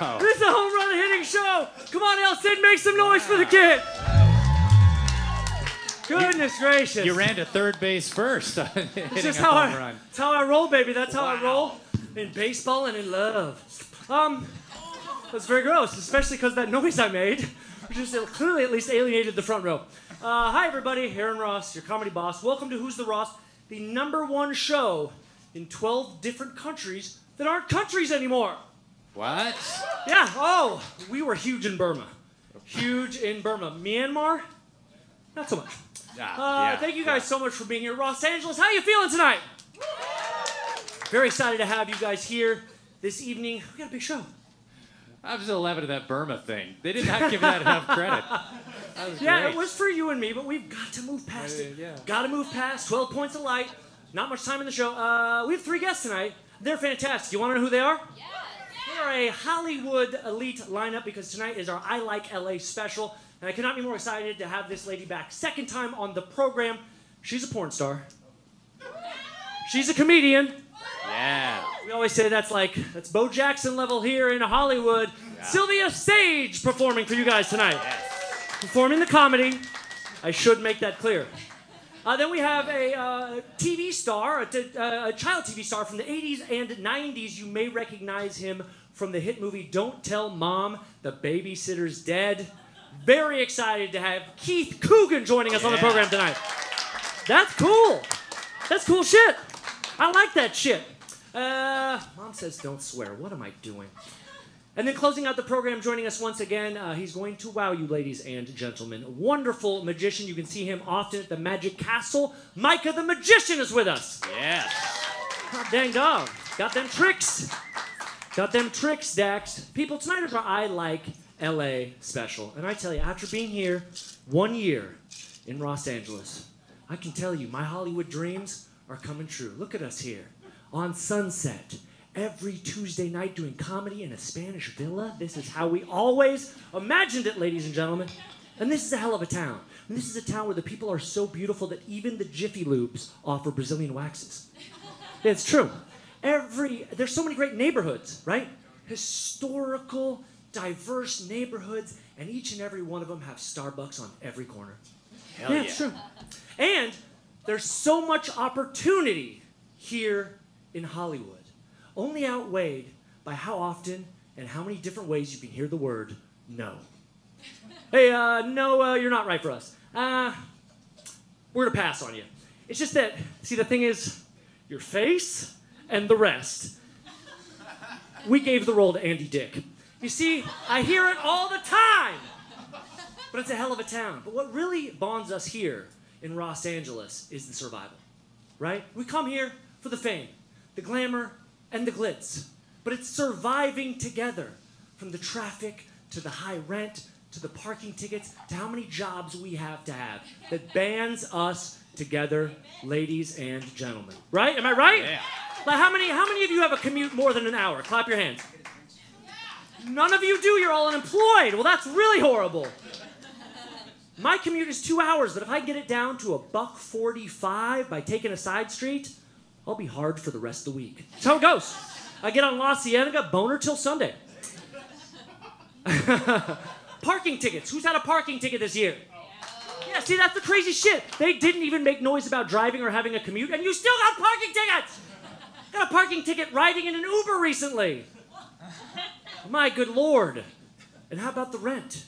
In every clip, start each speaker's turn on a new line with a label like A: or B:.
A: Wow.
B: This is a home run hitting show. Come on, El Cid, make some noise for the kid. Goodness gracious.
A: You ran to third base first.
B: It's just how I roll, baby. That's how I roll in baseball and in love. That's very gross, especially because that noise I made, which is clearly at least alienated the front row. Hi, everybody. Aaron Ross, your comedy boss. Welcome to Who's the Ross, the #1 show in 12 different countries that aren't countries anymore.
A: What?
B: Yeah. Oh, we were huge in Burma. Huge in Burma. Myanmar? Not so much. Thank you guys so much for being here. Los Angeles, how you feeling tonight? Very excited to have you guys here this evening. We got a big show.
A: I was 11 to that Burma thing. They did not give that enough credit. That was great.
B: It was for you and me, but we've got to move past it.
A: Yeah.
B: Got to move past 12 points of light. Not much time in the show. We have 3 guests tonight. They're fantastic. You want to know who they are?
C: Yes.
B: They're a Hollywood elite lineup because tonight is our I Like LA special. And I could not be more excited to have this lady back. Second time on the program. She's a porn star. She's a comedian.
A: Yeah.
B: We always say that's Bo Jackson level here in Hollywood. Yeah. Silvia Saige performing for you guys tonight. Yes. Performing the comedy. I should make that clear. Then we have a TV star, a child TV star from the 80s and 90s. You may recognize him from the hit movie Don't Tell Mom, The Babysitter's Dead. Very excited to have Keith Coogan joining us on the program tonight. That's cool. That's cool shit. I like that shit. Mom says don't swear. What am I doing? And then closing out the program, joining us once again, he's going to wow you, ladies and gentlemen. Wonderful magician. You can see him often at the Magic Castle. Micah the Magician is with us.
A: Yes.
B: Hot dang dog. Got them tricks. Got them tricks, Dax. People, tonight is our I Like LA special. And I tell you, after being here 1 year in Los Angeles, I can tell you my Hollywood dreams are coming true. Look at us here on Sunset every Tuesday night doing comedy in a Spanish villa. This is how we always imagined it, ladies and gentlemen. And this is a hell of a town. And this is a town where the people are so beautiful that even the Jiffy Lubes offer Brazilian waxes. It's true. There's so many great neighborhoods, right? Historical, diverse neighborhoods, and each and every one of them have Starbucks on every corner.
A: Hell yeah.
B: It's true. And there's so much opportunity here in Hollywood, only outweighed by how often and how many different ways you can hear the word no. Hey, no, you're not right for us. We're gonna pass on you. It's just that, see, the thing is, your face and the rest. We gave the role to Andy Dick. You see, I hear it all the time. But it's a hell of a town. But what really bonds us here in Los Angeles is the survival, right? We come here for the fame, the glamour, and the glitz. But it's surviving together, from the traffic to the high rent to the parking tickets to how many jobs we have to have that bands us together, ladies and gentlemen. Right? Am I right?
A: Yeah.
B: Like how many of you have a commute more than an hour? Clap your hands. None of you do. You're all unemployed. Well, that's really horrible. My commute is 2 hours, but if I get it down to $1.45 by taking a side street, I'll be hard for the rest of the week. That's how it goes. I get on La Cienega, boner till Sunday. Parking tickets. Who's had a parking ticket this year? Yeah, see, that's the crazy shit. They didn't even make noise about driving or having a commute, and you still got parking tickets! Got a parking ticket riding in an Uber recently. My good Lord. And how about the rent?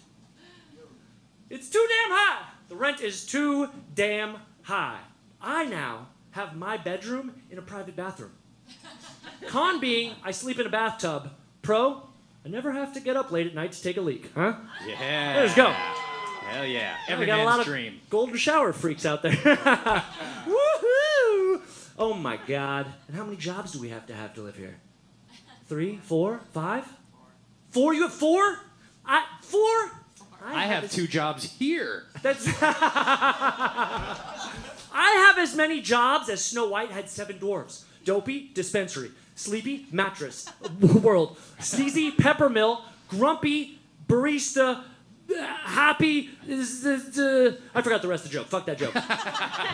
B: It's too damn high. The rent is too damn high. I now have my bedroom in a private bathroom. Con being, I sleep in a bathtub. Pro, I never have to get up late at night to take a leak. Huh?
A: Yeah.
B: Let's go.
A: Hell yeah.
B: We got a lot of
A: dream.
B: golden shower freaks out there. Woohoo! Oh my God. And how many jobs do we have to live here? 3, 4, 5? 4? You have 4? 4?
A: I have 2 jobs here.
B: That's I have as many jobs as Snow White had 7 dwarves. Dopey, dispensary. Sleepy, mattress. World. Sneezy, peppermill. Grumpy, barista. happy. I forgot the rest of the joke. Fuck that joke.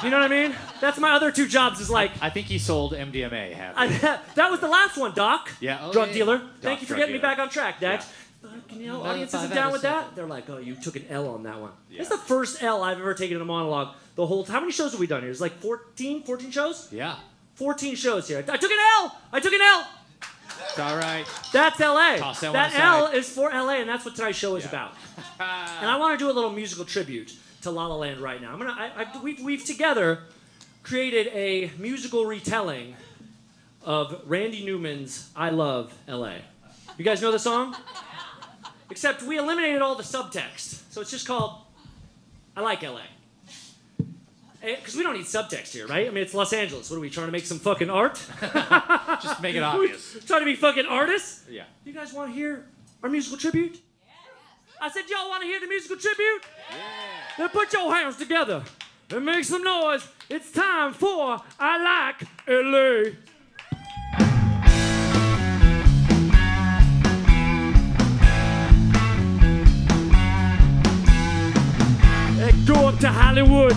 B: You know what I mean? That's my other two jobs. Is like.
A: I think he sold MDMA.
B: That was the last one, Doc.
A: Yeah.
B: Drug dealer. Thank you for getting me back on track, Dax.
A: Yeah.
B: You know, audience isn't down with that. They're like, oh, you took an L on that one. Yeah. It's the first L I've ever taken in a monologue. The whole. How many shows have we done here? It's like 14 shows.
A: Yeah.
B: 14 shows here. I took an L. I took an L.
A: It's all right.
B: That's LA.
A: Toss that
B: that
A: one
B: L
A: aside.
B: is for LA, and that's what tonight's show is about. And I want to do a little musical tribute to La La Land right now. We've together created a musical retelling of Randy Newman's "I Love LA." You guys know the song? Except we eliminated all the subtext, so it's just called "I Like LA." Because we don't need subtext here, right? I mean, it's Los Angeles. What are we trying to make some fucking art?
A: Just make it obvious.
B: Trying to be fucking artists?
A: Yeah.
B: You guys want to hear our musical tribute? I said, y'all want to hear the musical tribute?
A: Yeah.
B: Then put your hands together and make some noise. It's time for I Like LA. Go up to Hollywood,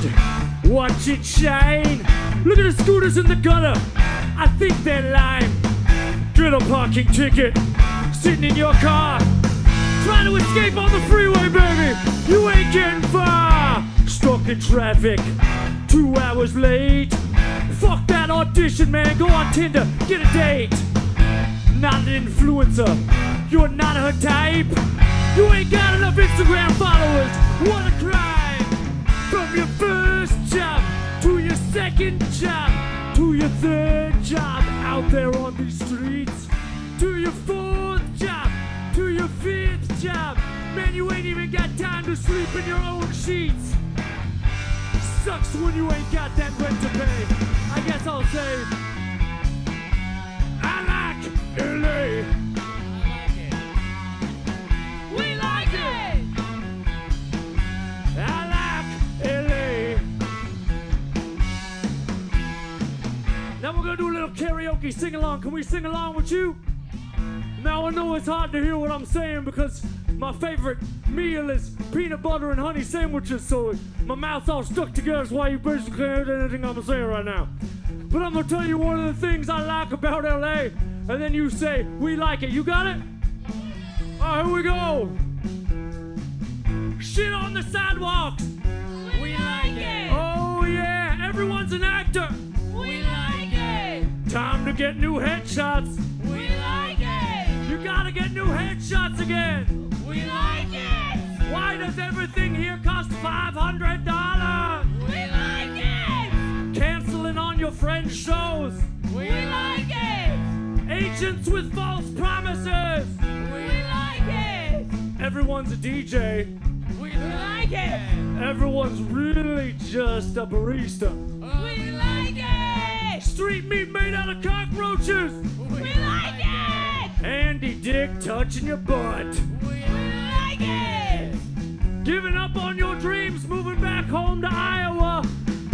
B: watch it shine. Look at the scooters in the gutter, I think they're lime. Get a parking ticket, sitting in your car, trying to escape on the freeway, baby. You ain't getting far. Stuck in traffic, 2 hours late. Fuck that audition, man, go on Tinder, get a date. Not an influencer, you're not her type. You ain't got enough Instagram followers, what a crime. From your first job, to your second job, to your third job, out there on these streets, to your fourth job, to your fifth job. Man, you ain't even got time to sleep in your own sheets. Sucks when you ain't got that rent to pay. I guess I'll say, I like LA. We like it. I like LA. Now we're gonna do a little karaoke sing along. Can we sing along with you? Now I know it's hard to hear what I'm saying because my favorite meal is peanut butter and honey sandwiches, so my mouth's all stuck together, so why you basically can't hear anything I'm saying right now. But I'm gonna tell you one of the things I like about LA, and then you say, we like it. You got it? All right, here we go. Shit on the sidewalks.
C: We like it.
B: Oh yeah, everyone's an actor.
C: We like it.
B: Time to get new headshots.
C: We like it.
B: You gotta get new headshots again.
C: We like it.
B: Why does everything here cost $500?
C: We like it.
B: Canceling on your friends' shows.
C: We like it.
B: Agents with false promises.
C: We like it.
B: Everyone's a DJ.
C: We like it.
B: Everyone's really just a barista.
C: We like it.
B: Street meat made out of cockroaches.
C: We like it.
B: Andy Dick touching your butt.
C: We like it.
B: Giving up on your dreams, moving back home to Iowa,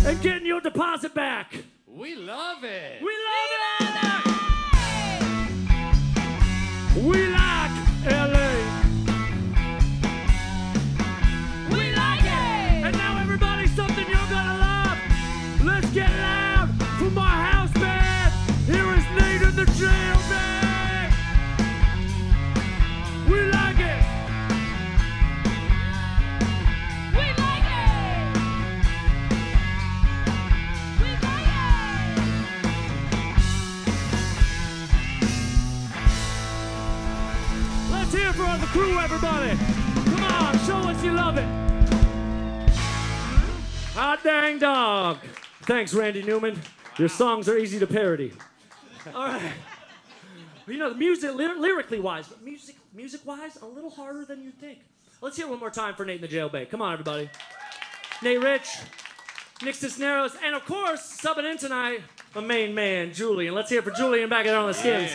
B: and getting your deposit back.
A: We love it.
B: We love it. We like LA.
C: We like it.
B: And now everybody, something you're gonna love. Let's get loud for my house band. Here is Nate and the Jail Band. We like it.
C: We like it. We like it.
B: Let's hear for the crew, everybody. Come on, show us you love it. Hot dang dog. Thanks, Randy Newman. Your songs are easy to parody. All right. You know, the music, lyrically wise, but music wise, a little harder than you'd think. Let's hear it one more time for Nate in the Jail Bay. Come on, everybody. Nate Rich, Nick Cisneros, and of course, subbing in tonight, my main man, Julian. Let's hear it for Julian back there on the skins.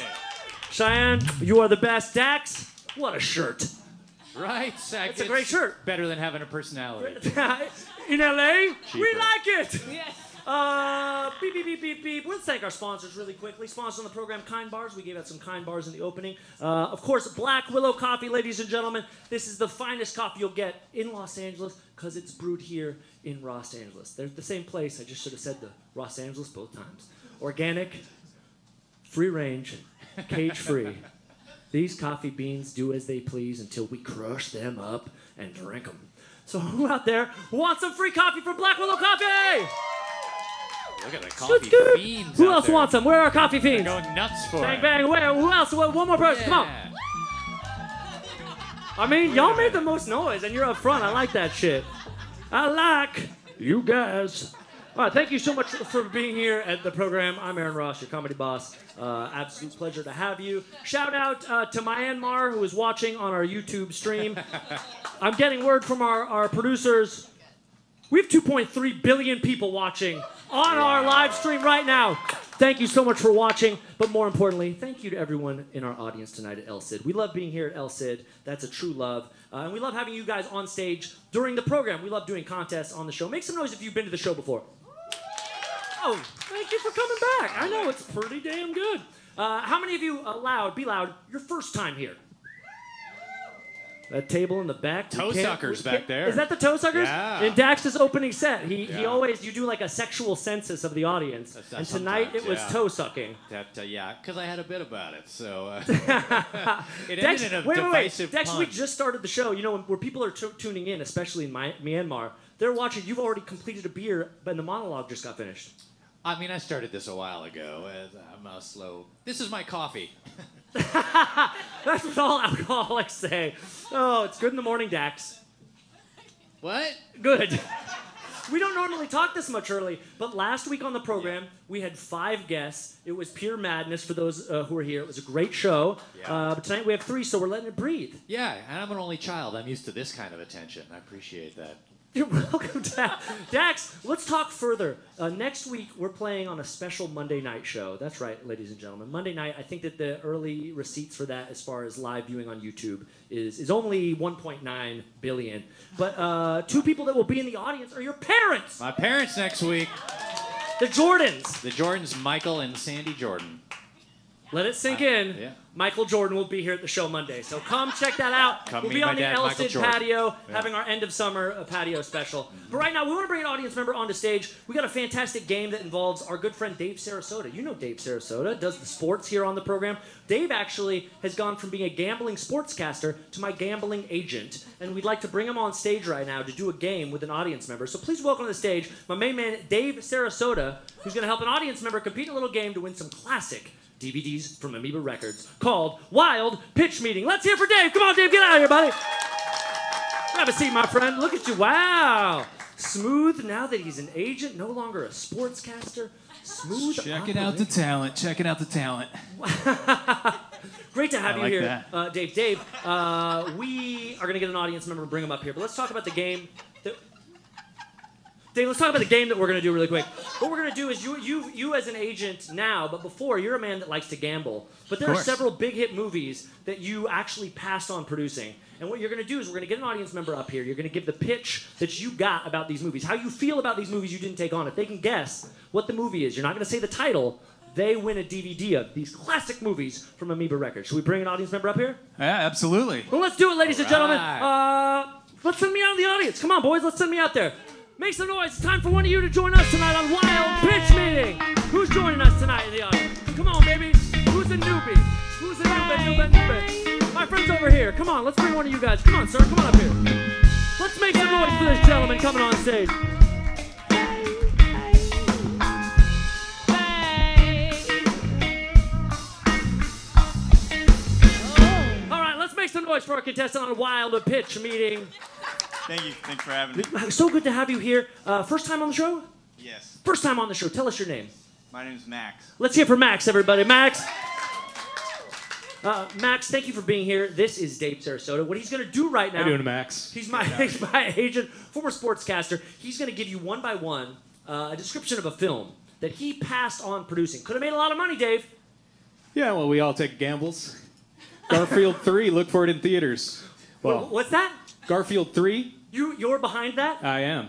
B: Cheyenne, you are the best. Dax, what a shirt.
A: Right?
B: It's a great shirt.
A: Better than having a personality.
B: In LA, we
A: Cheaper.
B: like it.
C: Yes.
B: Beep, beep, beep, beep, beep. Let's thank our sponsors really quickly. Sponsors on the program, Kind Bars. We gave out some Kind Bars in the opening. Of course, Black Willow Coffee, ladies and gentlemen. This is the finest coffee you'll get in Los Angeles because it's brewed here in Los Angeles. They're the same place. I just should have said the Los Angeles both times. Organic, free range, cage free. These coffee beans do as they please until we crush them up and drink them. So who out there wants some free coffee from Black Willow Coffee?
A: Look at the coffee fiends.
B: Who
A: out
B: else
A: there.
B: wants them? Where are our coffee
A: They're
B: fiends?
A: going nuts for
B: Bang,
A: it.
B: bang. Where? Who else? One more person. Come on.
A: Yeah.
B: I mean, y'all made the most noise, and you're up front. I like that shit. I like you guys. All right, thank you so much for being here at the program. I'm Aaron Ross, your comedy boss. Absolute pleasure to have you. Shout out to Myanmar, who is watching on our YouTube stream. I'm getting word from our producers. We have 2.3 billion people watching on our live stream right now. Thank you so much for watching, but more importantly, thank you to everyone in our audience tonight at El Cid. We love being here at El Cid. That's a true love. And we love having you guys on stage during the program. We love doing contests on the show. Make some noise if you've been to the show before. Oh, thank you for coming back. I know, it's pretty damn good. How many of you, be loud, your first time here? That table in the back.
A: Toe suckers back there.
B: Is that the toe suckers?
A: Yeah.
B: In Dax's opening set, he
A: Yeah.
B: always, you do like a sexual census of the audience.
A: That's
B: And tonight it
A: sometimes,
B: was
A: yeah.
B: toe sucking.
A: Yeah, because I had a bit about it, so it
B: Dex,
A: ended in a
B: wait.
A: divisive
B: Dex,
A: pun.
B: we just started the show. You know, where people are tuning in, especially in Myanmar, they're watching. You've already completed a beer, but the monologue just got finished.
A: I mean, I started this a while ago. I'm slow. This is my coffee.
B: That's what all alcoholics say. Oh, it's good in the morning, Dax.
A: What?
B: Good. We don't normally talk this much early, but last week on the program, we had 5 guests. It was pure madness for those who were here. It was a great show.
A: Yeah.
B: But tonight we have 3, so we're letting it breathe.
A: Yeah, and I'm an only child. I'm used to this kind of attention. I appreciate that.
B: You're welcome, Dax. Dax, let's talk further. Next week, we're playing on a special Monday night show. That's right, ladies and gentlemen. Monday night, I think that the early receipts for that, as far as live viewing on YouTube, is only 1.9 billion. But 2 people that will be in the audience are your parents,
A: My parents next week,
B: the Jordans.
A: the Jordans, Michael and Sandy Jordan.
B: Let it sink in.
A: Yeah.
B: Michael Jordan will be here at the show Monday, so come check that out.
A: Come
B: we'll
A: meet
B: be
A: my
B: on the
A: dad,
B: El
A: Michael
B: Cid
A: Jordan.
B: patio,
A: Yeah.
B: having our end of summer patio special. But right now, we want to bring an audience member onto stage. We got a fantastic game that involves our good friend Dave Sarasota. You know Dave Sarasota, does the sports here on the program. Dave actually has gone from being a gambling sportscaster to my gambling agent, and we'd like to bring him on stage right now to do a game with an audience member. So please welcome to the stage my main man, Dave Sarasota, who's going to help an audience member compete in a little game to win some classic DVDs from Amoeba Records called Wild Pitch Meeting. Let's hear for Dave. Come on, Dave, get out of here, buddy. Grab a seat, my friend. Look at you. Wow. Smooth now that he's an agent, no longer a sportscaster. Smooth.
D: Checking out the talent. Checking out the talent.
B: Great to have
D: I
B: you
D: like
B: here,
D: that.
B: Dave. Dave, we are going to get an audience member and bring him up here, but let's talk about the game. Dave, let's talk about the game that we're going to do really quick. What we're going to do is you as an agent now, but before, you're a man that likes to gamble. But there are
D: course.
B: several big hit movies that you actually passed on producing. And what you're going to do is we're going to get an audience member up here. You're going to give the pitch that you got about these movies, how you feel about these movies you didn't take on. If they can guess what the movie is, you're not going to say the title. They win a DVD of these classic movies from Amoeba Records. Should we bring an audience member up here?
D: Yeah, absolutely.
B: Well, let's do it, ladies and gentlemen.
A: Right.
B: Let's send me out in the audience. Come on, boys. Let's send me out there. Make some noise. It's time for one of you to join us tonight on Wild Pitch Meeting. Who's joining us tonight in the audience? Come on, baby. Who's a newbie? Who's a newbie? My friend's over here. Come on, let's bring one of you guys. Come on, sir. Come on up here. Let's make some noise for this gentleman coming on stage. All right, let's make some noise for our contestant on Wild Pitch Meeting.
E: Thank you. Thanks for having me.
B: So good to have you here. First time on the show?
E: Yes.
B: First time on the show. Tell us your name.
E: My name's Max.
B: Let's hear for Max, everybody. Max. Max, thank you for being here. This is Dave Sarasota. What he's going to do right now...
F: How you doing, Max?
B: He's my agent, former sportscaster. He's going to give you one by one a description of a film that he passed on producing. Could have made a lot of money, Dave.
F: Yeah, well, we all take gambles. Garfield 3, look for it in theaters. Well,
B: What's that?
F: Garfield 3,
B: You're behind that?
F: I am.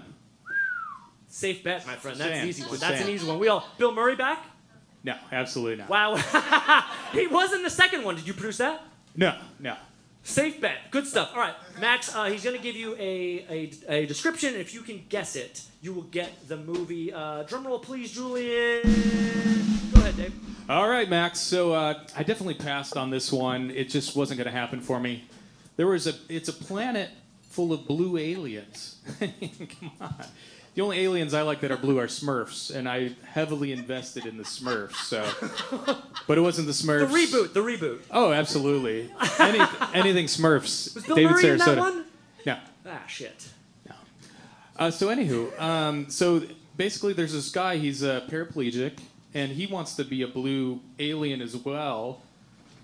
B: Safe bet, my friend. That's
F: saying,
B: an easy one.
F: just
B: That's an
F: saying.
B: easy one. We all. Bill Murray back?
F: No, absolutely not.
B: Wow. He was in the second one. Did you produce that?
F: No.
B: Safe bet. Good stuff. All right, Max, he's going to give you a description. If you can guess it, you will get the movie. Drum roll, please, Julian. Go ahead, Dave.
F: All right, Max. So I definitely passed on this one. It just wasn't going to happen for me. It's a planet full of blue aliens. Come on. The only aliens I like that are blue are Smurfs, and I heavily invested in the Smurfs. So, but it wasn't the Smurfs.
B: The reboot.
F: Oh, absolutely. Anything Smurfs.
B: Was Bill
F: David
B: Murray in
F: Sarasota.
B: that one?
F: No.
B: Ah, shit.
F: So anywho, so basically there's this guy, he's paraplegic, and he wants to be a blue alien as well.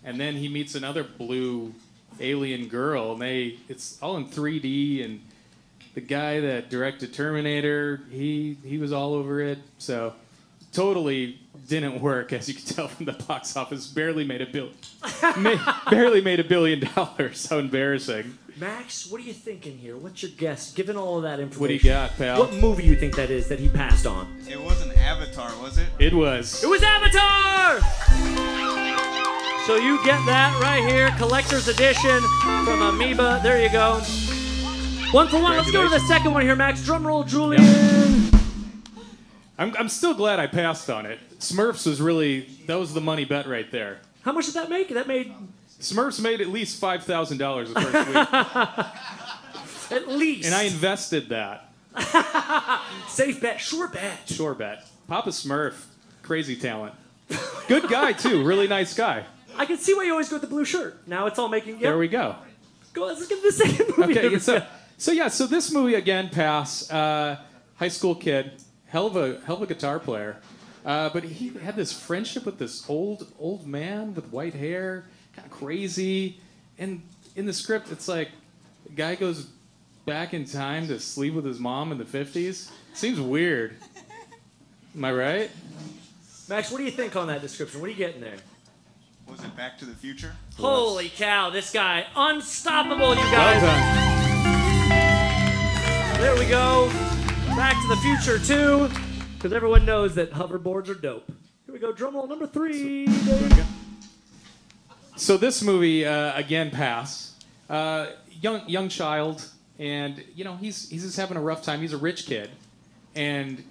F: And then he meets another blue alien girl, and it's all in 3D, and the guy that directed Terminator, he was all over it. So totally didn't work, as you can tell from the box office. Barely made $1 billion. How embarrassing.
B: Max, what are you thinking here? What's your guess? Given all of that information.
F: What do you got, pal?
B: What movie do you think that is that he passed on?
E: It wasn't Avatar, was it?
F: It was.
B: It was Avatar! So you get that right here, collector's edition from Amoeba. There you go. 1 for 1. Let's go to the second one here, Max. Drum roll, Julian.
F: I'm still glad I passed on it. Smurfs that was the money bet right there.
B: How much did that make? That made
F: Smurfs made at least $5,000 the first week.
B: at least.
F: And I invested that.
B: Safe bet, sure bet.
F: Sure bet. Papa Smurf, crazy talent. Good guy, too. Really nice guy.
B: I can see why you always go with the blue shirt. Now it's all making. Yep.
F: There we go.
B: Go. Let's get to the second movie.
F: Okay, so this movie again, pass. High school kid, hell of a guitar player, but he had this friendship with this old man with white hair, kind of crazy. And in the script, it's like the guy goes back in time to sleep with his mom in the 50s. Seems weird. Am I right?
B: Max, what do you think on that description? What are you getting there?
E: Was it Back to the Future?
B: Holy cow, this guy, unstoppable, you
F: Well
B: guys.
F: done.
B: There we go. Back to the Future 2, because everyone knows that hoverboards are dope. Here we go, drum roll number 3.
F: So this movie again, pass. Young child, and he's just having a rough time. He's a rich kid, and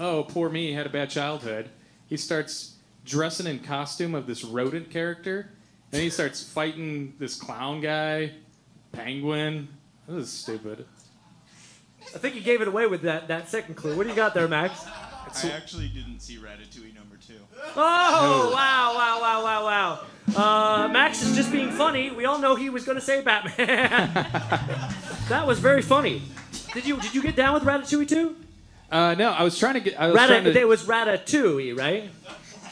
F: oh, poor me, had a bad childhood. He starts dressing in costume of this rodent character, and he starts fighting this clown guy, penguin. This is stupid.
B: I think you gave it away with that second clue. What do you got there, Max?
E: I actually didn't see Ratatouille number 2.
B: Oh, wow. Max is just being funny. We all know he was going to say Batman. That was very funny. Did you get down with Ratatouille too?
F: No, I was trying to get.
B: It was Ratatouille, right?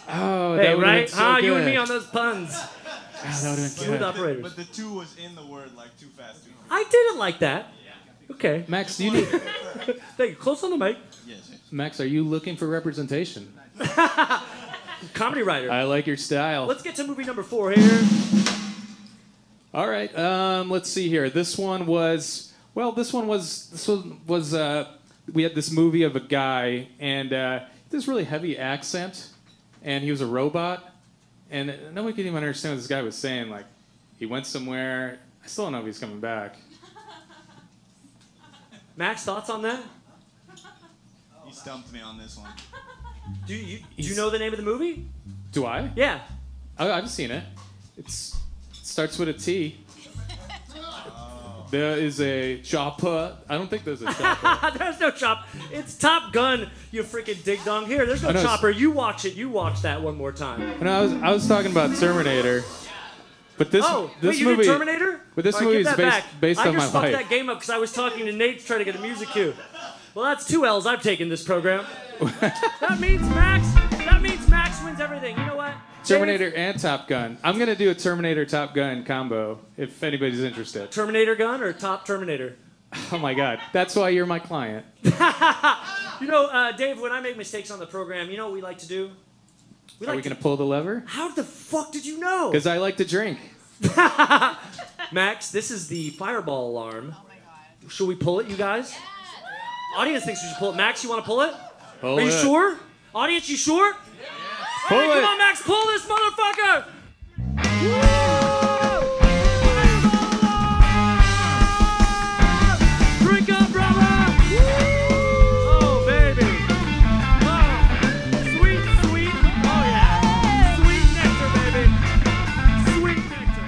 F: Oh,
B: Hey,
F: that would've
B: right?
F: been so
B: You and
F: good.
B: me on those puns.
F: Oh, that would have been
B: Smooth
F: good.
B: operators.
E: But the 2 was in the word like too fast, too fast.
B: I didn't like that. Okay.
F: Max, do you need?
B: Thank you. Close on the mic.
E: Yes.
F: Max, are you looking for representation?
B: Comedy writer.
F: I like your style.
B: Let's get to movie number 4 here.
F: All right. Let's see here. This one was. We had this movie of a guy and this really heavy accent, and he was a robot, and nobody could even understand what this guy was saying. Like, he went somewhere. I still don't know if he's coming back.
B: Max, thoughts on that?
E: You stumped me on this one.
B: Do you know the name of the movie?
F: Do I?
B: Yeah.
F: I've seen it. It starts with a T. There is a chopper. I don't think there's a chopper.
B: There's no chop. It's Top Gun, you freaking dig dong. Here, there's no
F: I know,
B: chopper. You watch it. You watch that one more time.
F: No, I was talking about Terminator. But this
B: wait, you
F: movie.
B: did Terminator?
F: But this
B: All right,
F: movie
B: give
F: is
B: that
F: based
B: back.
F: on my
B: I just fucked
F: life.
B: that game up because I was talking to Nate to try to get a music cue. Well, that's 2 L's I've taken this program. That means Max wins everything. You know what?
F: Terminator and Top Gun. I'm gonna do a Terminator Top Gun combo if anybody's interested.
B: Terminator gun or Top Terminator?
F: Oh my God, that's why you're my client.
B: You know, Dave, when I make mistakes on the program, you know what we like to do?
F: Are we gonna pull the lever?
B: How the fuck did you know?
F: Because I like to drink.
B: Max, this is the fireball alarm. Should we pull it, you guys? Audience thinks we should pull it. Max, you want to pull it?
F: Pull
B: Are you
F: it.
B: sure? Audience, you sure?
F: Pull
B: All right,
F: it.
B: come on, Max, pull this motherfucker! Drink up, brother! Oh, baby. Oh, sweet, sweet. Oh, yeah. Sweet nectar, baby. Sweet nectar.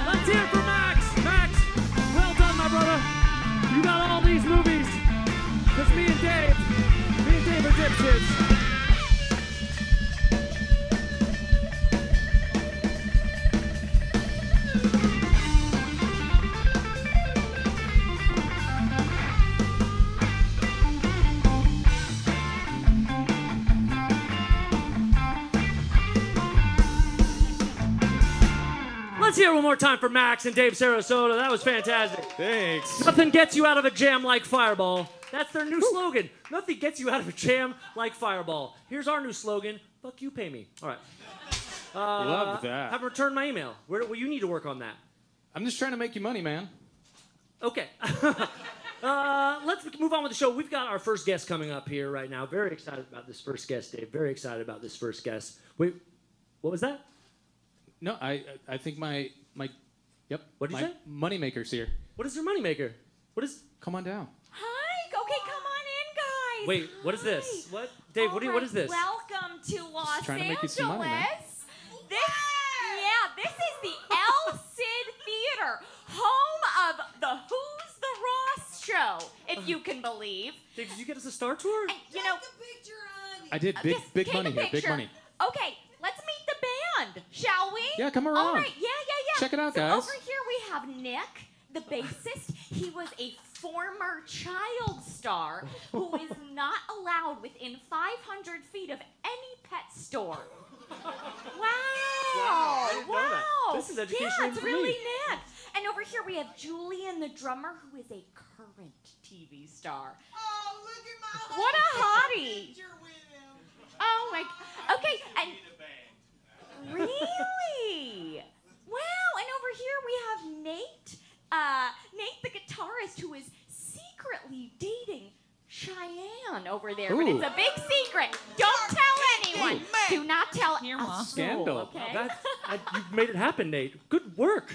B: Let's hear it for Max. Max, well done, my brother. You got all these movies. Because me and Dave are dipshits. Let's hear it one more time for Max and Dave Sarasota. That was fantastic.
F: Thanks.
B: Nothing gets you out of a jam like Fireball. That's their new slogan. Nothing gets you out of a jam like Fireball. Here's our new slogan. Fuck you, pay me. All right.
F: Love that.
B: Have returned my email. Well, you need to work on that.
F: I'm just trying to make you money, man.
B: Okay. Let's move on with the show. We've got our first guest coming up here right now. Very excited about this first guest, Dave. Very excited about this first guest. Wait, what was that?
F: No, I think my yep.
B: What'd you
F: my
B: say?
F: Moneymaker's here.
B: What is your moneymaker? What is?
F: Come on down.
G: Hi. Okay, come on in, guys.
B: Wait, what is this?
G: Hi.
B: What, Dave? What is this?
G: Welcome to Los
F: trying to make you
G: Angeles.
F: some money, man.
G: This is the El Cid Theater, home of the Who's the Ross show, if you can believe.
B: Dave, did you get us a Star Tour?
G: And, you know,
F: I did big
G: just
F: big
G: take
F: money
G: a
F: here. Big
G: picture.
F: money.
G: Okay, let's meet the band, shall we?
F: Yeah, come
G: All
F: around.
G: right, yeah.
F: Check it out,
G: so
F: guys.
G: Over here we have Nick, the bassist. He was a former child star who is not allowed within 500 feet of any pet store. Wow.
B: I didn't know that. This is educational
G: Yeah, it's
B: for
G: really
B: me.
G: neat. And over here we have Julian, the drummer, who is a current TV star.
H: Oh, look at my
G: What a hottie.
H: picture with him.
G: Oh my. Okay, and really? Wow. And over here we have Nate. Nate, the guitarist, who is secretly dating Cheyenne over there. But
F: Ooh.
G: it's a big secret. Don't tell anyone. Do not tell
H: Here,
G: a
H: Ma.
G: soul,
F: Scandal.
G: okay?
B: You've made it happen, Nate. Good work.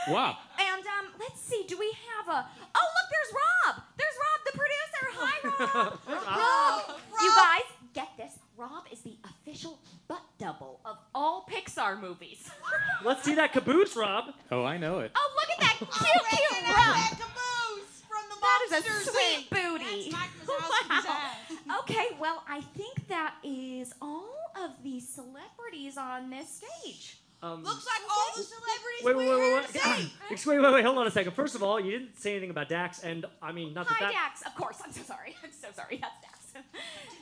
F: Wow.
G: And let's see. Do we have a? Oh, look, there's Rob. There's Rob, the producer. Hi, Rob. Rob. You guys, get this. Rob is the official butt double of all Pixar movies.
B: Let's see that caboose, Rob.
F: Oh, I know it.
G: Oh, look at that cute Rob.
H: That caboose from the
G: That is a
H: Monsters,
G: sweet
H: Inc.
G: booty.
H: That's Mike Wazowski's ass.
G: Okay, well, I think that is all of the celebrities on this stage.
H: Looks like all the celebrities
B: Wait,
H: we're here to see.
B: wait, hold on a second. First of all, you didn't say anything about Dax, and I mean, not that
G: Hi,
B: that.
G: Dax. Of course, I'm so sorry. I'm so sorry. That's Dax.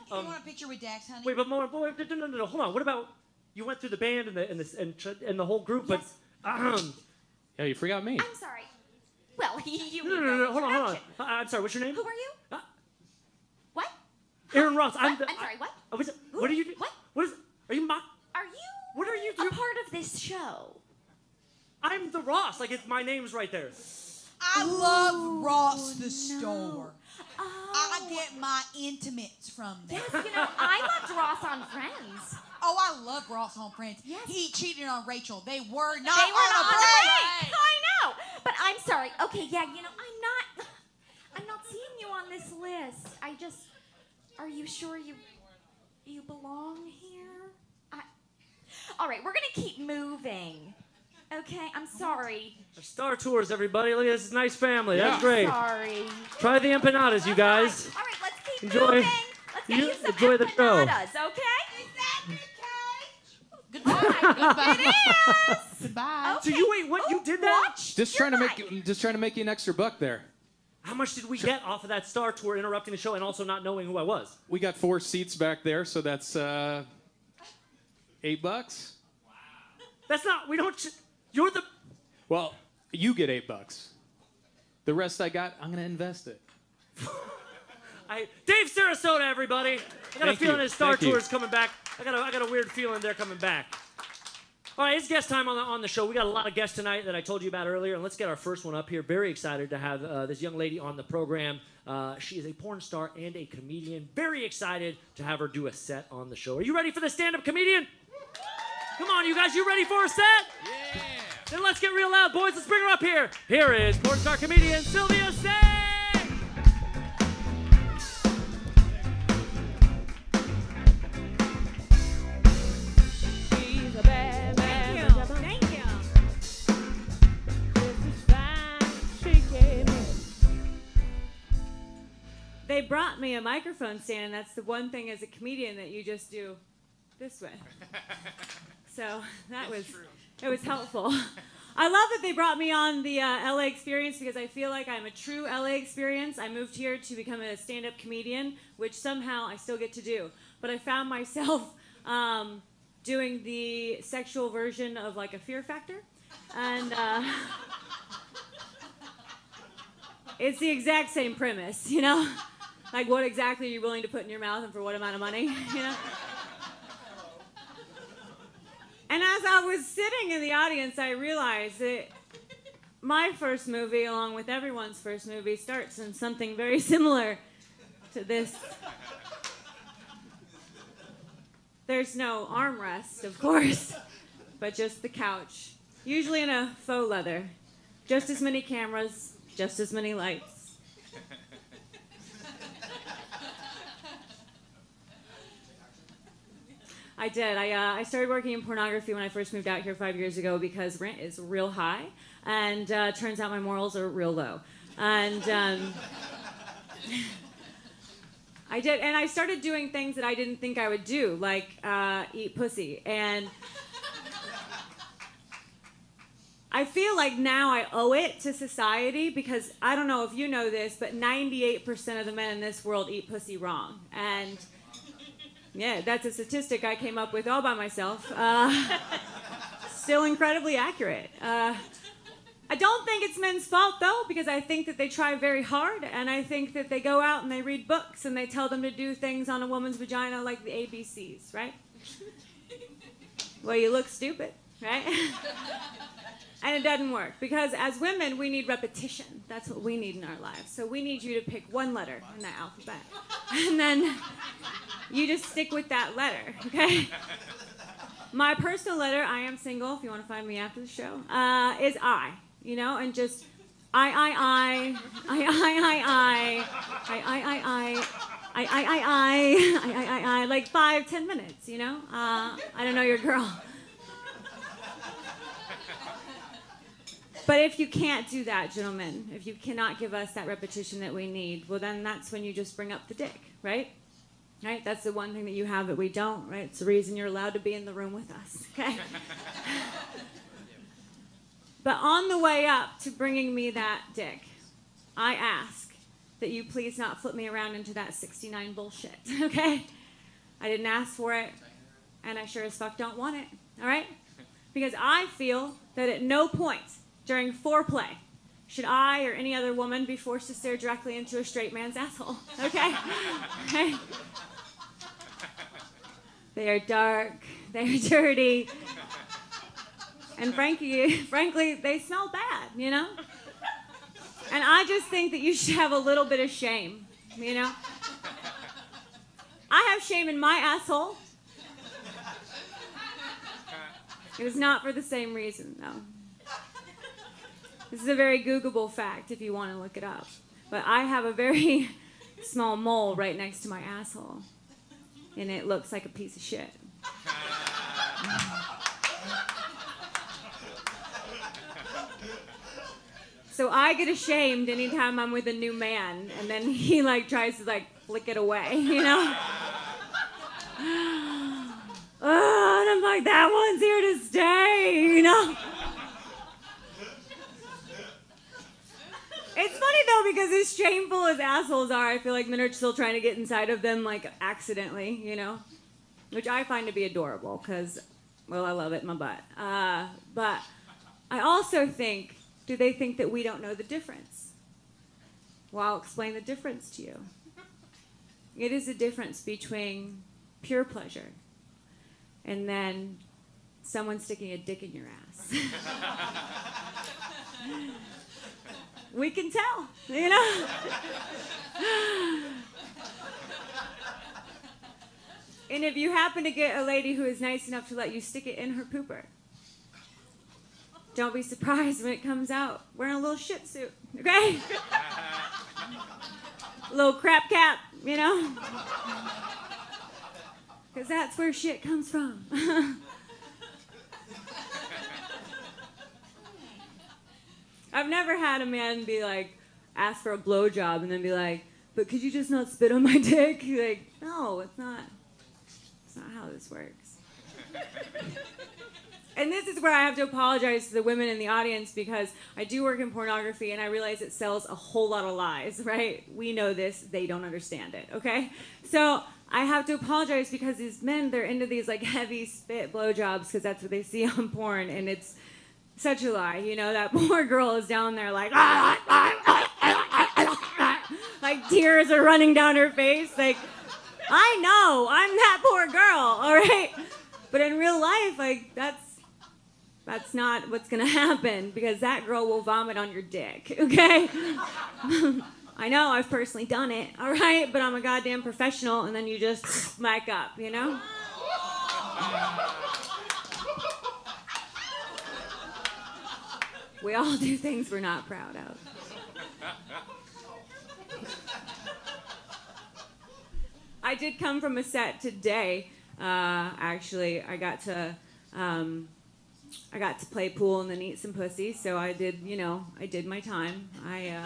H: You want a picture with Dax, honey?
B: Wait, but no, hold on. What about you went through the band and the whole group, but
G: Yes.
F: Yeah, you forgot me.
G: I'm sorry. Well, you
B: no, hold on.
G: introduction.
B: I'm sorry. What's your name?
G: Who are you? What?
B: Aaron Ross.
G: What? I'm sorry, what?
B: What are you?
G: What?
B: What is? Are you mock?
G: Are you
B: What are you
G: a
B: doing?
G: part of this show?
B: I'm the Ross. Like my name's right there.
H: I love Ross the store.
G: Oh.
H: I get my intimates from there.
G: Yes, I loved Ross on Friends.
H: Oh, I love Ross on Friends.
G: Yes.
H: He cheated on Rachel. They were not
G: They were
H: on
G: not
H: a
G: on a
H: break.
G: break. I know. But I'm sorry. Okay, yeah, I'm not seeing you on this list. Are you sure you belong here? All right, we're gonna keep moving. Okay, I'm sorry.
B: Star Tours, everybody. Look at this nice family.
F: Yeah.
B: That's great.
G: Sorry.
B: Try the empanadas, you guys.
G: All right, let's keep
B: Enjoy-
G: moving. Let's get
B: you
G: you some
B: enjoy the show.
G: empanadas, okay?
H: Goodbye.
G: It is.
H: Goodbye.
B: So you wait, what? You did that?
G: Watch
F: Just
G: your
F: trying to
G: life.
F: make an extra buck there.
B: How much did we get off of that Star Tour interrupting the show and also not knowing who I was?
F: We got 4 seats back there, so that's $8.
B: That's not. We don't. You're the.
F: Well, you get $8. The rest I got, I'm gonna invest it.
B: Dave Sarasota, everybody. I got a
F: Thank
B: feeling
F: you.
B: his Star
F: Thank you.
B: Tour is coming back. I got a weird feeling they're coming back. All right, it's guest time on the show. We got a lot of guests tonight that I told you about earlier, and let's get our first one up here. Very excited to have this young lady on the program. She is a porn star and a comedian. Very excited to have her do a set on the show. Are you ready for the stand-up comedian? Come on, you guys, you ready for a set?
A: Yeah.
B: Then let's get real loud, boys. Let's bring her up here. Here is porn star comedian Silvia Saige.
C: She's a bad, bad bitch.
G: Thank you.
C: This is fine. She came in.
I: They brought me a microphone stand, and that's the one thing as a comedian that you just do this way. So it was helpful. I love that they brought me on the LA Experience because I feel like I'm a true LA Experience. I moved here to become a stand-up comedian, which somehow I still get to do. But I found myself doing the sexual version of like a Fear Factor. And it's the exact same premise, you know? Like, what exactly are you willing to put in your mouth and for what amount of money, you know? And as I was sitting in the audience, I realized that my first movie, along with everyone's first movie, starts in something very similar to this. There's no armrest, of course, but just the couch, usually in a faux leather. Just as many cameras, just as many lights. I did. I started working in pornography when I first moved out here 5 years ago because rent is real high, and turns out my morals are real low. And I did, and I started doing things that I didn't think I would do, like eat pussy. And I feel like now I owe it to society because I don't know if you know this, but 98% of the men in this world eat pussy wrong. And yeah, that's a statistic I came up with all by myself. Still incredibly accurate. I don't think it's men's fault, though, because I think that they try very hard, and I think that they go out and they read books and they tell them to do things on a woman's vagina like the ABCs, right? Well, you look stupid, right? And it doesn't work, because as women, we need repetition. That's what we need in our lives. So we need you to pick one letter in the alphabet, and then you just stick with that letter, okay? My personal letter, I am single, if you want to find me after the show, is I, you know, and just I, like 5-10 minutes, you know? I don't know your girl. But if you can't do that, gentlemen, if you cannot give us that repetition that we need, well, then that's when you just bring up the dick, right? Right? That's the one thing that you have that we don't, right? It's the reason you're allowed to be in the room with us, okay? But on the way up to bringing me that dick, I ask that you please not flip me around into that 69 bullshit, okay? I didn't ask for it, and I sure as fuck don't want it, all right? Because I feel that at no point during foreplay should I or any other woman be forced to stare directly into a straight man's asshole, okay? Okay? They are dark, they are dirty, and frankly, they smell bad, you know? And I just think that you should have a little bit of shame, you know? I have shame in my asshole. It was not for the same reason, though. This is a very Googleable fact if you want to look it up. But I have a very small mole right next to my asshole. And it looks like a piece of shit. So I get ashamed anytime I'm with a new man, and then he like tries to like flick it away, you know? Oh, and I'm like, that one's here to stay, you know? It's funny though, because as shameful as assholes are, I feel like men are still trying to get inside of them like accidentally, you know? Which I find to be adorable, because, well, I love it in my butt. But I also think, do they think that we don't know the difference? Well, I'll explain the difference to you. It is the difference between pure pleasure and then someone sticking a dick in your ass. We can tell, you know? And if you happen to get a lady who is nice enough to let you stick it in her pooper, don't be surprised when it comes out wearing a little shit suit, okay? A little crap cap, you know? Because that's where shit comes from. I've never had a man be like, ask for a blowjob and then be like, but could you just not spit on my dick? Like, no, it's not how this works. And this is where I have to apologize to the women in the audience because I do work in pornography and I realize it sells a whole lot of lies, right? We know this, they don't understand it, okay? So I have to apologize because these men, they're into these like heavy spit blowjobs because that's what they see on porn and it's such a lie, you know? That poor girl is down there like, like tears are running down her face, like, I know, I'm that poor girl, all right? But in real life, like, that's not what's gonna happen because that girl will vomit on your dick, okay? I know, I've personally done it, all right? But I'm a goddamn professional, and then you just mic up, you know? We all do things we're not proud of. I did come from a set today. Actually, I got to play pool and then eat some pussy. So I did, you know, I did my time. I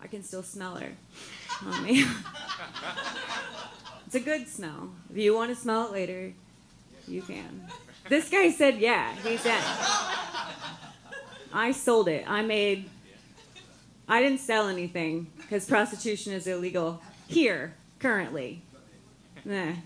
I: can still smell her on me. It's a good smell. If you want to smell it later, you can. This guy said, yeah. He said, I sold it. I didn't sell anything because prostitution is illegal here. Currently.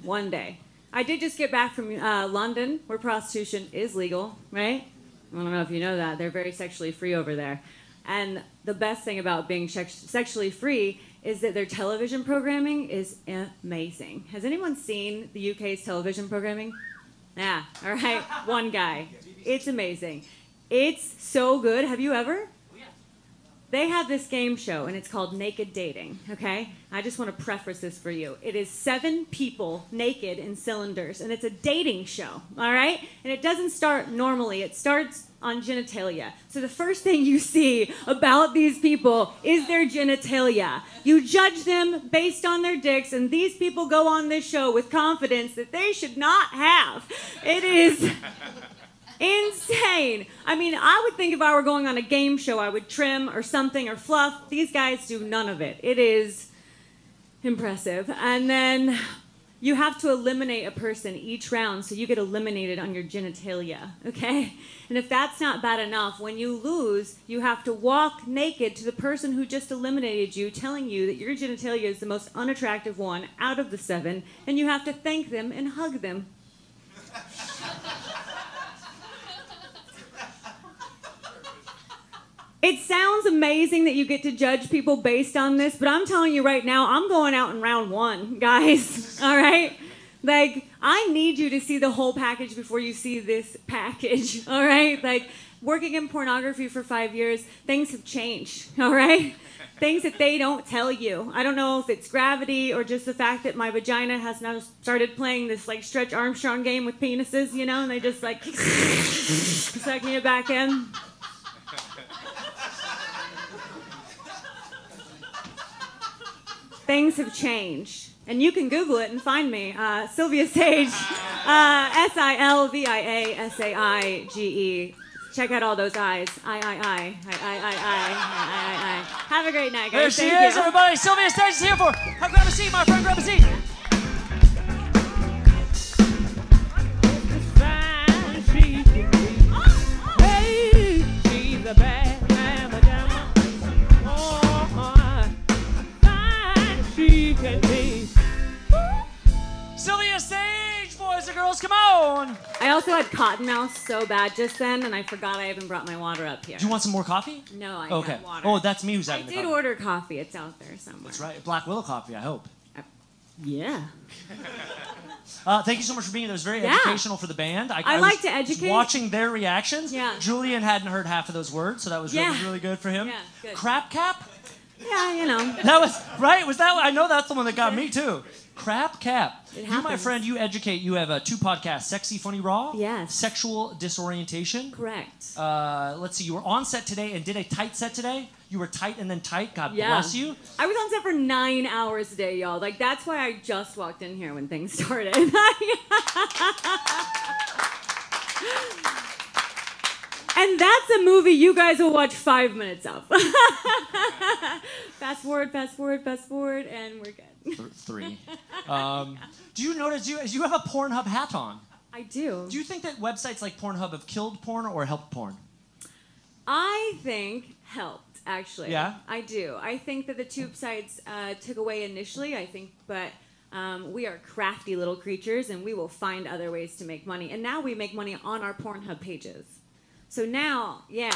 I: One day. I did just get back from London, where prostitution is legal, right? I don't know if you know that. They're very sexually free over there. And the best thing about being sexually free is that their television programming is amazing. Has anyone seen the UK's television programming? Yeah, all right, one guy. It's amazing. It's so good. Have you ever? They have this game show, and it's called Naked Dating, okay? I just want to preface this for you. It is 7 people naked in cylinders, and it's a dating show, all right? And it doesn't start normally. It starts on genitalia. So the first thing you see about these people is their genitalia. You judge them based on their dicks, and these people go on this show with confidence that they should not have. It is insane. I mean, I would think if I were going on a game show, I would trim or something or fluff. These guys do none of it. It is impressive. And then you have to eliminate a person each round, so you get eliminated on your genitalia, okay? And if that's not bad enough, when you lose, you have to walk naked to the person who just eliminated you, telling you that your genitalia is the most unattractive one out of the 7, and you have to thank them and hug them. It sounds amazing that you get to judge people based on this, but I'm telling you right now, I'm going out in round 1, guys, all right? Like, I need you to see the whole package before you see this package, all right? Like, working in pornography for 5 years, things have changed, all right? Things that they don't tell you. I don't know if it's gravity or just the fact that my vagina has now started playing this, like, Stretch Armstrong game with penises, you know, and they just, like, sucking it back in. Things have changed. And you can Google it and find me. Silvia Saige, Silviasaige. Check out all those eyes. I. Have a great night, guys.
J: There she is, everybody. Silvia Saige is here for. Grab a seat, my friend. Grab a seat.
C: Hey, she's a bad mama jamma. Fine she can be.
J: Silvia Saige, boys and girls, come on.
I: I also had cottonmouth so bad just then, and I forgot I even brought my water up here.
J: Do you want some more coffee?
I: No, I
J: Okay.
I: got water.
J: Oh, that's me who's
I: I
J: having the
I: did
J: coffee.
I: order coffee. It's out there somewhere.
J: That's right. Black Willow coffee, I hope.
I: Yeah.
J: Thank you so much for being here. It was very
I: Yeah.
J: educational for the band.
I: I
J: was
I: like to educate.
J: Watching their reactions.
I: Yeah.
J: Julian hadn't heard half of those words, so that was
I: Yeah.
J: really, really good for him.
I: Yeah, good.
J: Crap cap?
I: Yeah, you know.
J: That was right. Was that? I know that's the one that got me too. Crap cap.
I: It
J: You, my
I: happens.
J: friend, you educate. You have 2 podcasts: Sexy, Funny, Raw.
I: Yes.
J: Sexual Disorientation.
I: Correct.
J: Let's see. You were on set today and did a tight set today. You were tight and then tight. God
I: Yeah.
J: bless you.
I: I was on set for 9 hours a day, y'all. Like, that's why I just walked in here when things started. And that's a movie you guys will watch 5 minutes of. Fast forward, and we're good.
J: 3. Do you notice you have a Pornhub hat on?
I: I do.
J: Do you think that websites like Pornhub have killed porn or helped porn?
I: I think helped, actually.
J: Yeah?
I: I do. I think that the tube sites took away initially, but we are crafty little creatures, and we will find other ways to make money. And now we make money on our Pornhub pages. So now, yeah.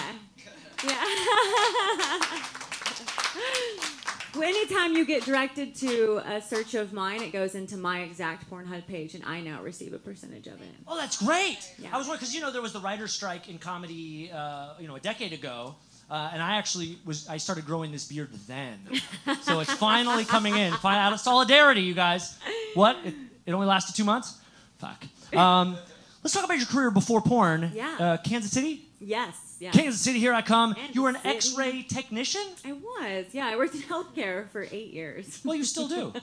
I: Well, anytime you get directed to a search of mine, it goes into my exact Pornhub page, and I now receive a percentage of it.
J: Oh, that's great.
I: Yeah.
J: I was wondering, because there was the writer's strike in comedy, a decade ago, and I started growing this beard then. So it's finally coming in. Out of solidarity, you guys. What? It only lasted 2 months? Fuck. Let's talk about your career before porn.
I: Yeah.
J: Kansas City?
I: Yes. Yeah.
J: Kansas City, here I come.
I: Kansas
J: You were an
I: City.
J: X-ray technician?
I: I was. Yeah, I worked in healthcare for 8 years.
J: Well, you still do.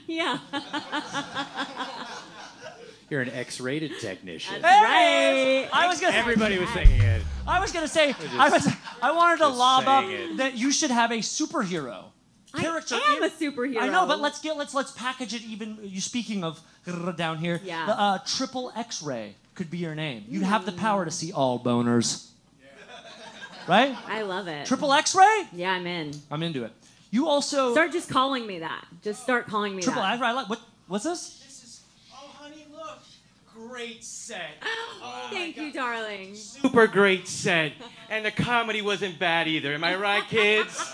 I: Yeah.
A: You're an X-rated technician.
I: Right.
A: Everybody was saying it.
J: I was gonna say,
A: just-
J: I wanted to
A: just
J: lob up
A: saying it.
J: that you should have a superhero character.
I: I am a superhero.
J: I know, but let's package it even. You speaking of down here,
I: Yeah.
J: triple X-ray could be your name. You'd have the power to see all boners. Right?
I: I love it.
J: Triple X-ray?
I: Yeah, I'm in.
J: I'm into it. You also
I: Start just calling me that. Just start calling me
J: triple
I: that.
J: X-ray. What's this?
K: This is, oh honey, look, great set.
I: Thank you, darling.
K: Super great set. And the comedy wasn't bad either. Am I right, kids?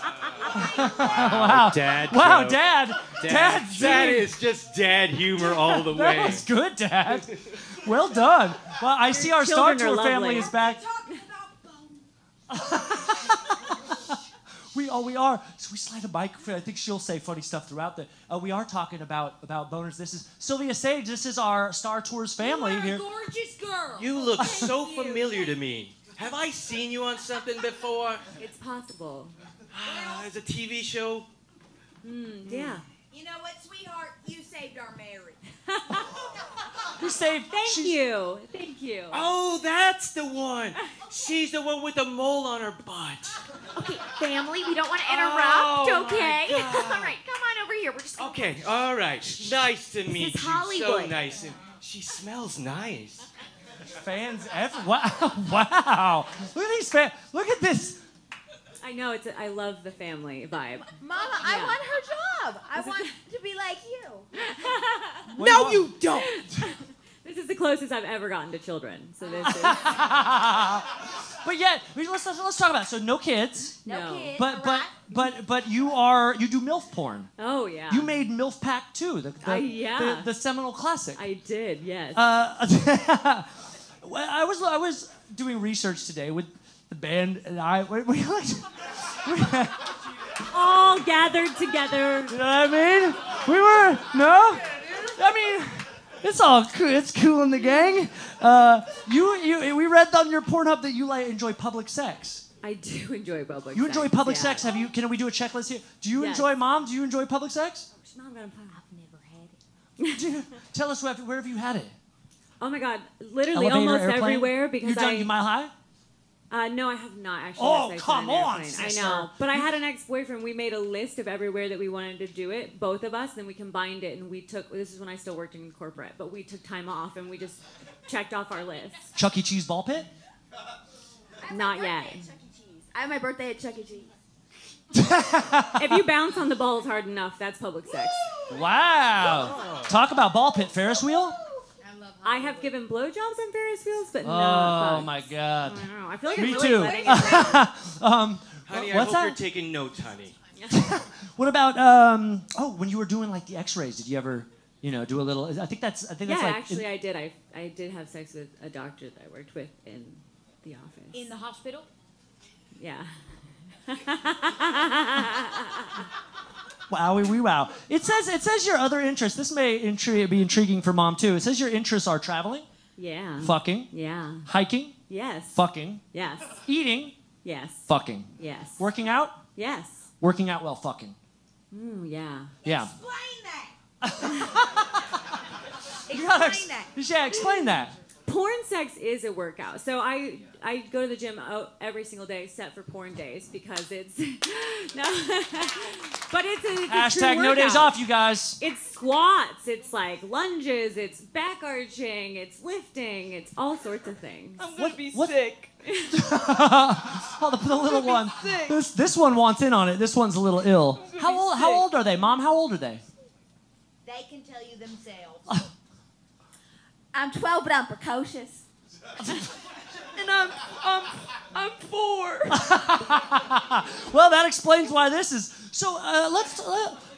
J: Wow,
A: Dad.
J: Wow,
A: joke.
J: Dad.
K: That is just dad humor all the way.
J: That was good, Dad. Well done. Well, I see our Star
I: children are
J: Tour family
I: lovely.
J: is back.
H: Talking about bone.
J: We are. So we slide a mic. I think she'll say funny stuff throughout the. We are talking about boners. This is Silvia Saige. This is our Star Tours family
H: You are
J: here.
H: a gorgeous girl.
K: You look so familiar to me. Have I seen you on something before?
I: It's possible.
K: As a TV show?
I: Yeah.
H: You know what, sweetheart? You saved our marriage.
J: Who saved?
I: Thank you. Thank you.
K: Oh, that's the one. She's the one with the mole on her butt.
G: Okay, family, we don't want to
K: Oh,
G: interrupt,
K: my
G: okay?
K: God.
G: All right, come on over here. We're just
K: Okay, all right. Nice to meet
G: is
K: you. So
G: Hollywood.
K: nice. And she smells nice.
J: Fans everywhere. Wow. Look at these fans. Look at this.
I: I know I love the family vibe.
H: Mama, I
I: Yeah.
H: want her job. I want to be like you.
K: No, you don't.
I: This is the closest I've ever gotten to children. So this is
J: But yet, let's talk about it. So no kids.
H: No kids.
J: But you do MILF porn.
I: Oh yeah.
J: You made MILF Pack 2,
I: yeah.
J: the seminal classic.
I: I did, yes.
J: I was doing research today with the band, and
I: All gathered together.
J: you know what I mean? We were no. I mean, it's all cool. It's cool in the gang. We read on your Pornhub that you enjoy public sex.
I: I do enjoy public
J: You
I: sex.
J: enjoy public
I: yeah.
J: sex? Can we do a checklist here? Do you
I: Yes.
J: enjoy mom? Do you enjoy public sex?
I: Mom, I've
H: Never had it.
J: Tell us where have you had it?
I: Oh my God, literally
J: Elevator,
I: almost
J: airplane?
I: everywhere because
J: You've done Mile High?
I: No, I have not actually.
J: Oh,
I: had sex
J: come
I: on an
J: on,
I: airplane.
J: sister.
I: I know, but I had an ex-boyfriend. We made a list of everywhere that we wanted to do it, both of us. Then we combined it, and we took. This is when I still worked in corporate, but we took time off and we just checked off our list.
J: Chuck E. Cheese ball pit?
G: I
I: Not yet.
G: have my birthday at Chuck E. Cheese.
I: If you bounce on the balls hard enough, that's public sex.
J: Wow. Talk about ball pit Ferris wheel?
I: I have given blowjobs on Ferris wheels, but no.
J: Oh
I: fuck.
J: my God.
I: I don't know. I feel like
J: Me
I: I'm really
J: too.
I: letting it down.
K: Honey, I
J: What's
K: hope
J: that?
K: you're taking notes, honey.
J: What about when you were doing the X-rays? Did you ever do a little. I think that's
I: Yeah,
J: like.
I: actually, I did. I did have sex with a doctor that I worked with in the office.
G: In the hospital?
I: Yeah.
J: Wow. It says your other interests. This may be intriguing for Mom too. It says your interests are traveling,
I: Yeah.
J: fucking,
I: Yeah.
J: hiking,
I: Yes.
J: fucking,
I: Yes.
J: eating,
I: Yes.
J: fucking,
I: Yes.
J: working out,
I: Yes.
J: working out while fucking.
I: Yeah.
J: Yeah.
H: Explain that.
J: You gotta
H: Explain that.
J: Yeah, explain that.
I: Porn sex is a workout. So I go to the gym every single day except for porn days because it's no, but it's a
J: Hashtag
I: true
J: no days
I: workout.
J: off, you guys.
I: It's squats. It's like lunges. It's back arching. It's lifting. It's all sorts of things.
H: I'm gonna be sick.
J: Oh, the little one. This one wants in on it. This one's a little ill. How old are they, Mom? How old are they?
H: They can tell you themselves.
G: I'm 12, but I'm precocious.
H: And I'm 4.
J: Well, that explains why this is. So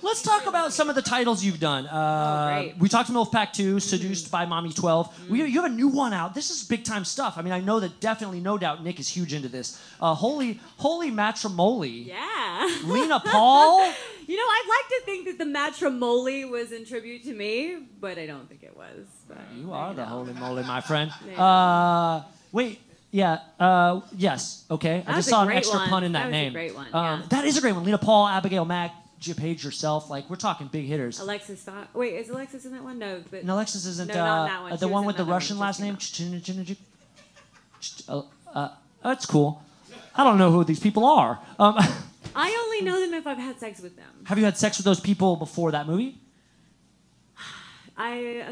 J: let's talk about some of the titles you've done.
I: Great.
J: We talked Wolfpack 2, Seduced by Mommy 12. You have a new one out. This is big time stuff. I mean, I know that definitely, no doubt, Nick is huge into this. Holy Matrimony.
I: Yeah.
J: Lena Paul.
I: You know, I'd like to think that the matrimony was in tribute to me, but I don't think it was. But
J: You are the holy moly, my friend.
I: Yeah.
J: Wait. Yeah. Yes. Okay. I
I: That
J: just
I: was
J: saw
I: a
J: an
I: great
J: extra
I: one.
J: pun in that
I: That was a
J: name.
I: great one, yeah.
J: That is a great one. Lena Paul, Abigail Mack, Gia Page yourself. Like, we're talking big hitters.
I: Alexis Fox. Wait, is Alexis in that one? No, but
J: And Alexis isn't
I: No, not that one.
J: the
I: She
J: one
I: was
J: with the
I: in another
J: Russian
I: one
J: last
I: just
J: name. That's cool. I don't know who these people are.
I: I only know them if I've had sex with them.
J: Have you had sex with those people before that movie?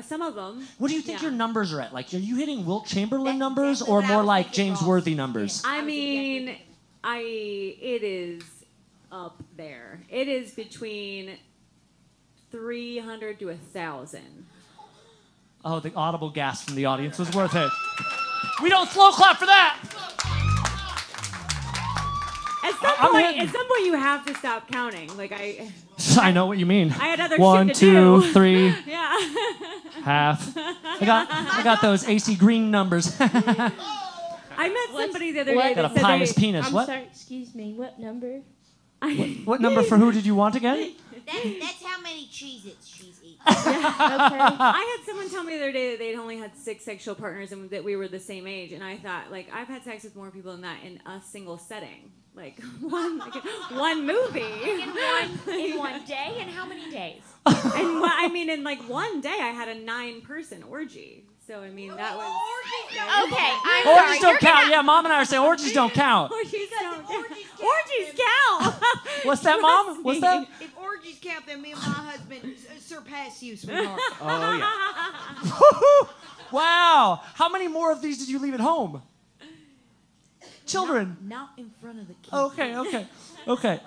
I: Some of them.
J: What do you think
I: Yeah.
J: your numbers are at? Like, are you hitting Wilt Chamberlain
H: That's
J: numbers
H: exactly
J: or
H: what I
J: more
H: was
J: like
H: thinking,
J: James
H: Ross.
J: Worthy numbers?
I: I mean, it is up there. It is between 300 to 1,000.
J: Oh, the audible gasp from the audience was worth it. We don't slow clap for that.
I: At some point, you have to stop counting. Like
J: I know what you mean.
I: I had other
J: One,
I: shit to
J: two,
I: do.
J: 3,
I: Yeah.
J: half. I got those AC Green numbers.
I: I met somebody the other day
J: Got
I: that
J: a
I: said
J: pious
I: they,
J: penis. What?
L: Sorry, excuse me. What number?
J: What number for who did you want again?
H: That's how many Cheez-Its she's eaten.
I: I had someone tell me the other day that they'd only had 6 sexual partners and that we were the same age, and I thought, like, I've had sex with more people than that in a single setting, like one movie,
G: In one day? And how many days?
I: In like one day I had a 9-person orgy. So I mean that was
G: Okay, I'm
J: Orgies
G: sorry.
J: don't
G: You're
J: count.
G: gonna-
J: Yeah, Mom and I are saying orgies don't count.
I: orgies don't count. Orgies count.
J: What's that, Mom? What's that?
H: If orgies count, then me and my husband surpass you, sweetheart.
K: Oh, yeah.
J: Wow. How many more of these did you leave at home? Children.
H: Not in front of the kids.
J: Okay.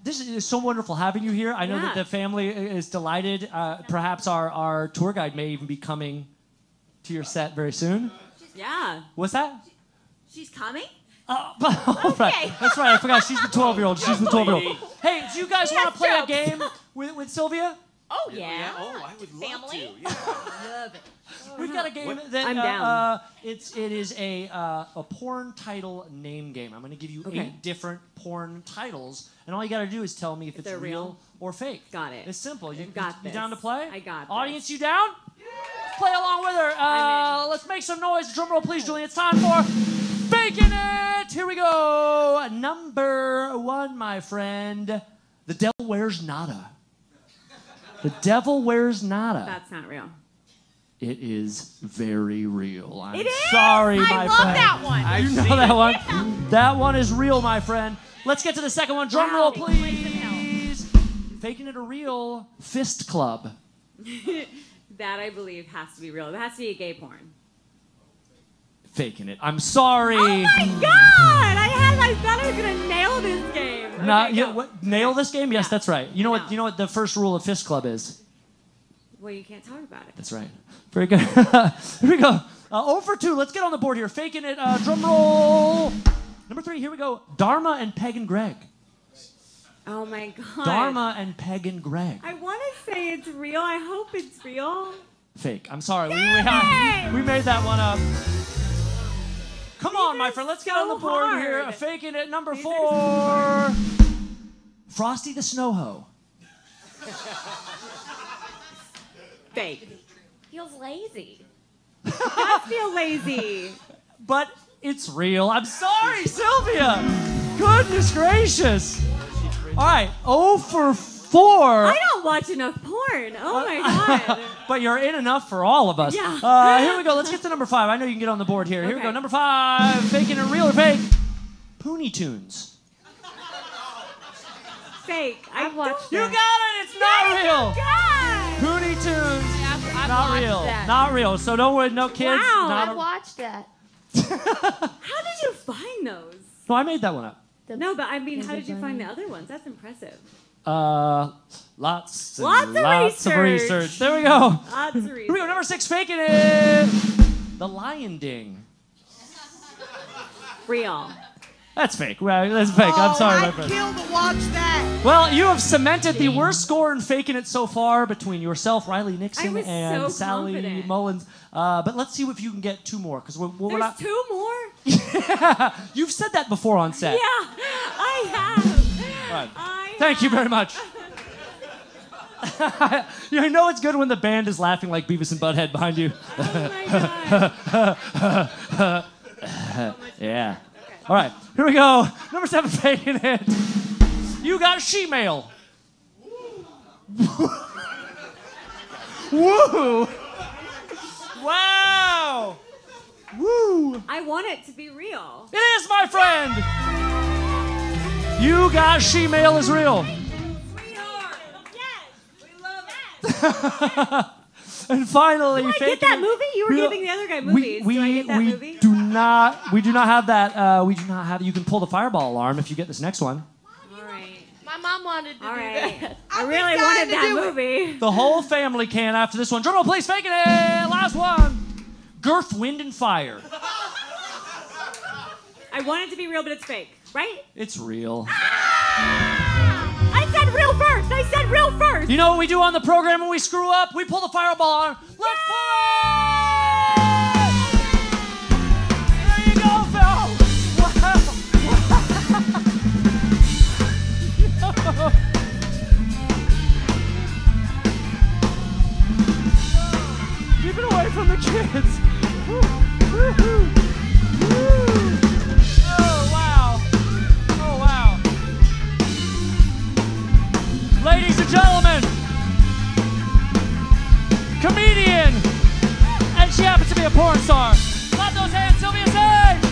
J: This is so wonderful having you here. I know that
I: Yeah.
J: the family is delighted. Perhaps our tour guide may even be coming to your set very soon.
I: Yeah.
J: What's that?
G: She's coming?
J: All right. That's right. I forgot. She's the 12-year-old. She's the 12-year-old. Hey, do you guys want to play a game with Sylvia?
G: Oh, yeah.
K: Oh, I would love
G: Family?
K: to. Yeah.
H: Love it.
J: We've got a game that
I: I'm down.
J: it is a porn title name game. I'm going to give you
I: Okay.
J: 8 different porn titles, and all you got to do is tell me if it's
I: they're
J: real or fake.
I: Got it.
J: It's simple. You
I: got
J: you
I: this.
J: down to play?
I: I got
J: Audience,
I: this.
J: you down? Play along with her.
I: I'm in.
J: Let's make some noise. Drum roll, please, Julie. It's time for Faking It. Here we go. Number 1, my friend. The Devil Wears Nada. The Devil Wears Nada.
I: That's not real.
J: It is very real. I'm
G: It is?
J: sorry, my
G: I love
J: friend.
G: that one.
J: You know that one? That one is real, my friend. Let's get to the second one. Drum roll, please. Faking It or Real, Fist Club.
I: That I believe has to be real. It has to be a gay porn.
J: Faking It. I'm sorry.
I: Oh my God! I thought I was gonna nail this game.
J: Nah,
I: Okay,
J: you,
I: go.
J: what, nail this game? Yes,
I: Yeah.
J: that's right. You know
I: I
J: what? You know what the first rule of Fist Club is?
I: Well, you can't talk about it.
J: That's right. Very good. Here we go. 0 for 2. Let's get on the board here. Faking It. Drum roll. Number 3. Here we go. Dharma and Peg and Greg.
I: Oh my God.
J: Dharma and Peg and Greg.
I: I want to say it's real. I hope it's real.
J: Fake. I'm sorry. We made that one up. Come on, my friend. Let's get on the board here. Faking it. Number 4. Frosty the Snow Hoe.
I: Fake.
G: Feels lazy.
I: I feel lazy.
J: But it's real. I'm sorry, Sylvia. Goodness gracious. All right. 0 for 4.
I: I don't watch enough porn. Oh my God.
J: But you're in enough for all of us.
I: Yeah.
J: Here we go. Let's get to number 5. I know you can get on the board here. Here we go. Number 5. Faking it real or fake? Pooney Tunes.
I: Fake. I watched
J: You
I: that.
J: got it. It's not real.
I: God.
J: Pooney Tunes.
G: I've
J: Not
G: watched
J: real.
G: that.
J: Not real. So don't worry. No kids.
I: Wow.
J: Not
G: I've watched that.
I: How did you find those?
J: No, I made that one up.
I: No, but I mean, how did you find the other ones? That's impressive.
J: Lots
I: of
J: research. There we go.
I: Lots of
J: Here we
I: research.
J: go. Number 6. Faking it. The Lion Ding.
I: Real.
J: That's fake. Well, that's fake. I'm sorry, my
H: I'd
J: friend.
H: kill to watch that.
J: Well, you have cemented the worst score in Faking It so far between yourself, Riley Nixon,
I: I was
J: and
I: so
J: Sally
I: confident.
J: Mullins. But let's see if you can get 2 more, because we're
I: There's
J: not.
I: 2 more?
J: You've said that before on set.
I: Yeah, I have.
J: Right. Thank you very much. You know it's good when the band is laughing like Beavis and Butthead behind you. Yeah. All right, here we go. Number 7, Faking It. You got she-mail. Woo! Wow! Woo!
I: I want it to be real.
J: It is, my friend! You got she-mail is real. And finally,
I: Do I get that movie? You were giving the other guy movies. Do I get that movie?
J: do not have that. We do not have. You can pull the fireball alarm if you get this next one.
I: All right.
L: My mom wanted to do that.
I: I really wanted that movie.
J: The whole family can after this one. Drum roll, please. Faking it. Last one. Girth, Wind, and Fire.
I: I want it to be real, but it's fake, right?
J: It's real.
I: I said real first. I said real first.
J: You know what we do on the program when we screw up? We pull the fireball alarm. Let's pull it! There you go, Phil. Wow. Keep it away from the kids. Woo-hoo. Oh, wow. Oh, wow. Ladies and gentlemen, comedian, and she happens to be a porn star. Clap those hands, Silvia Saige!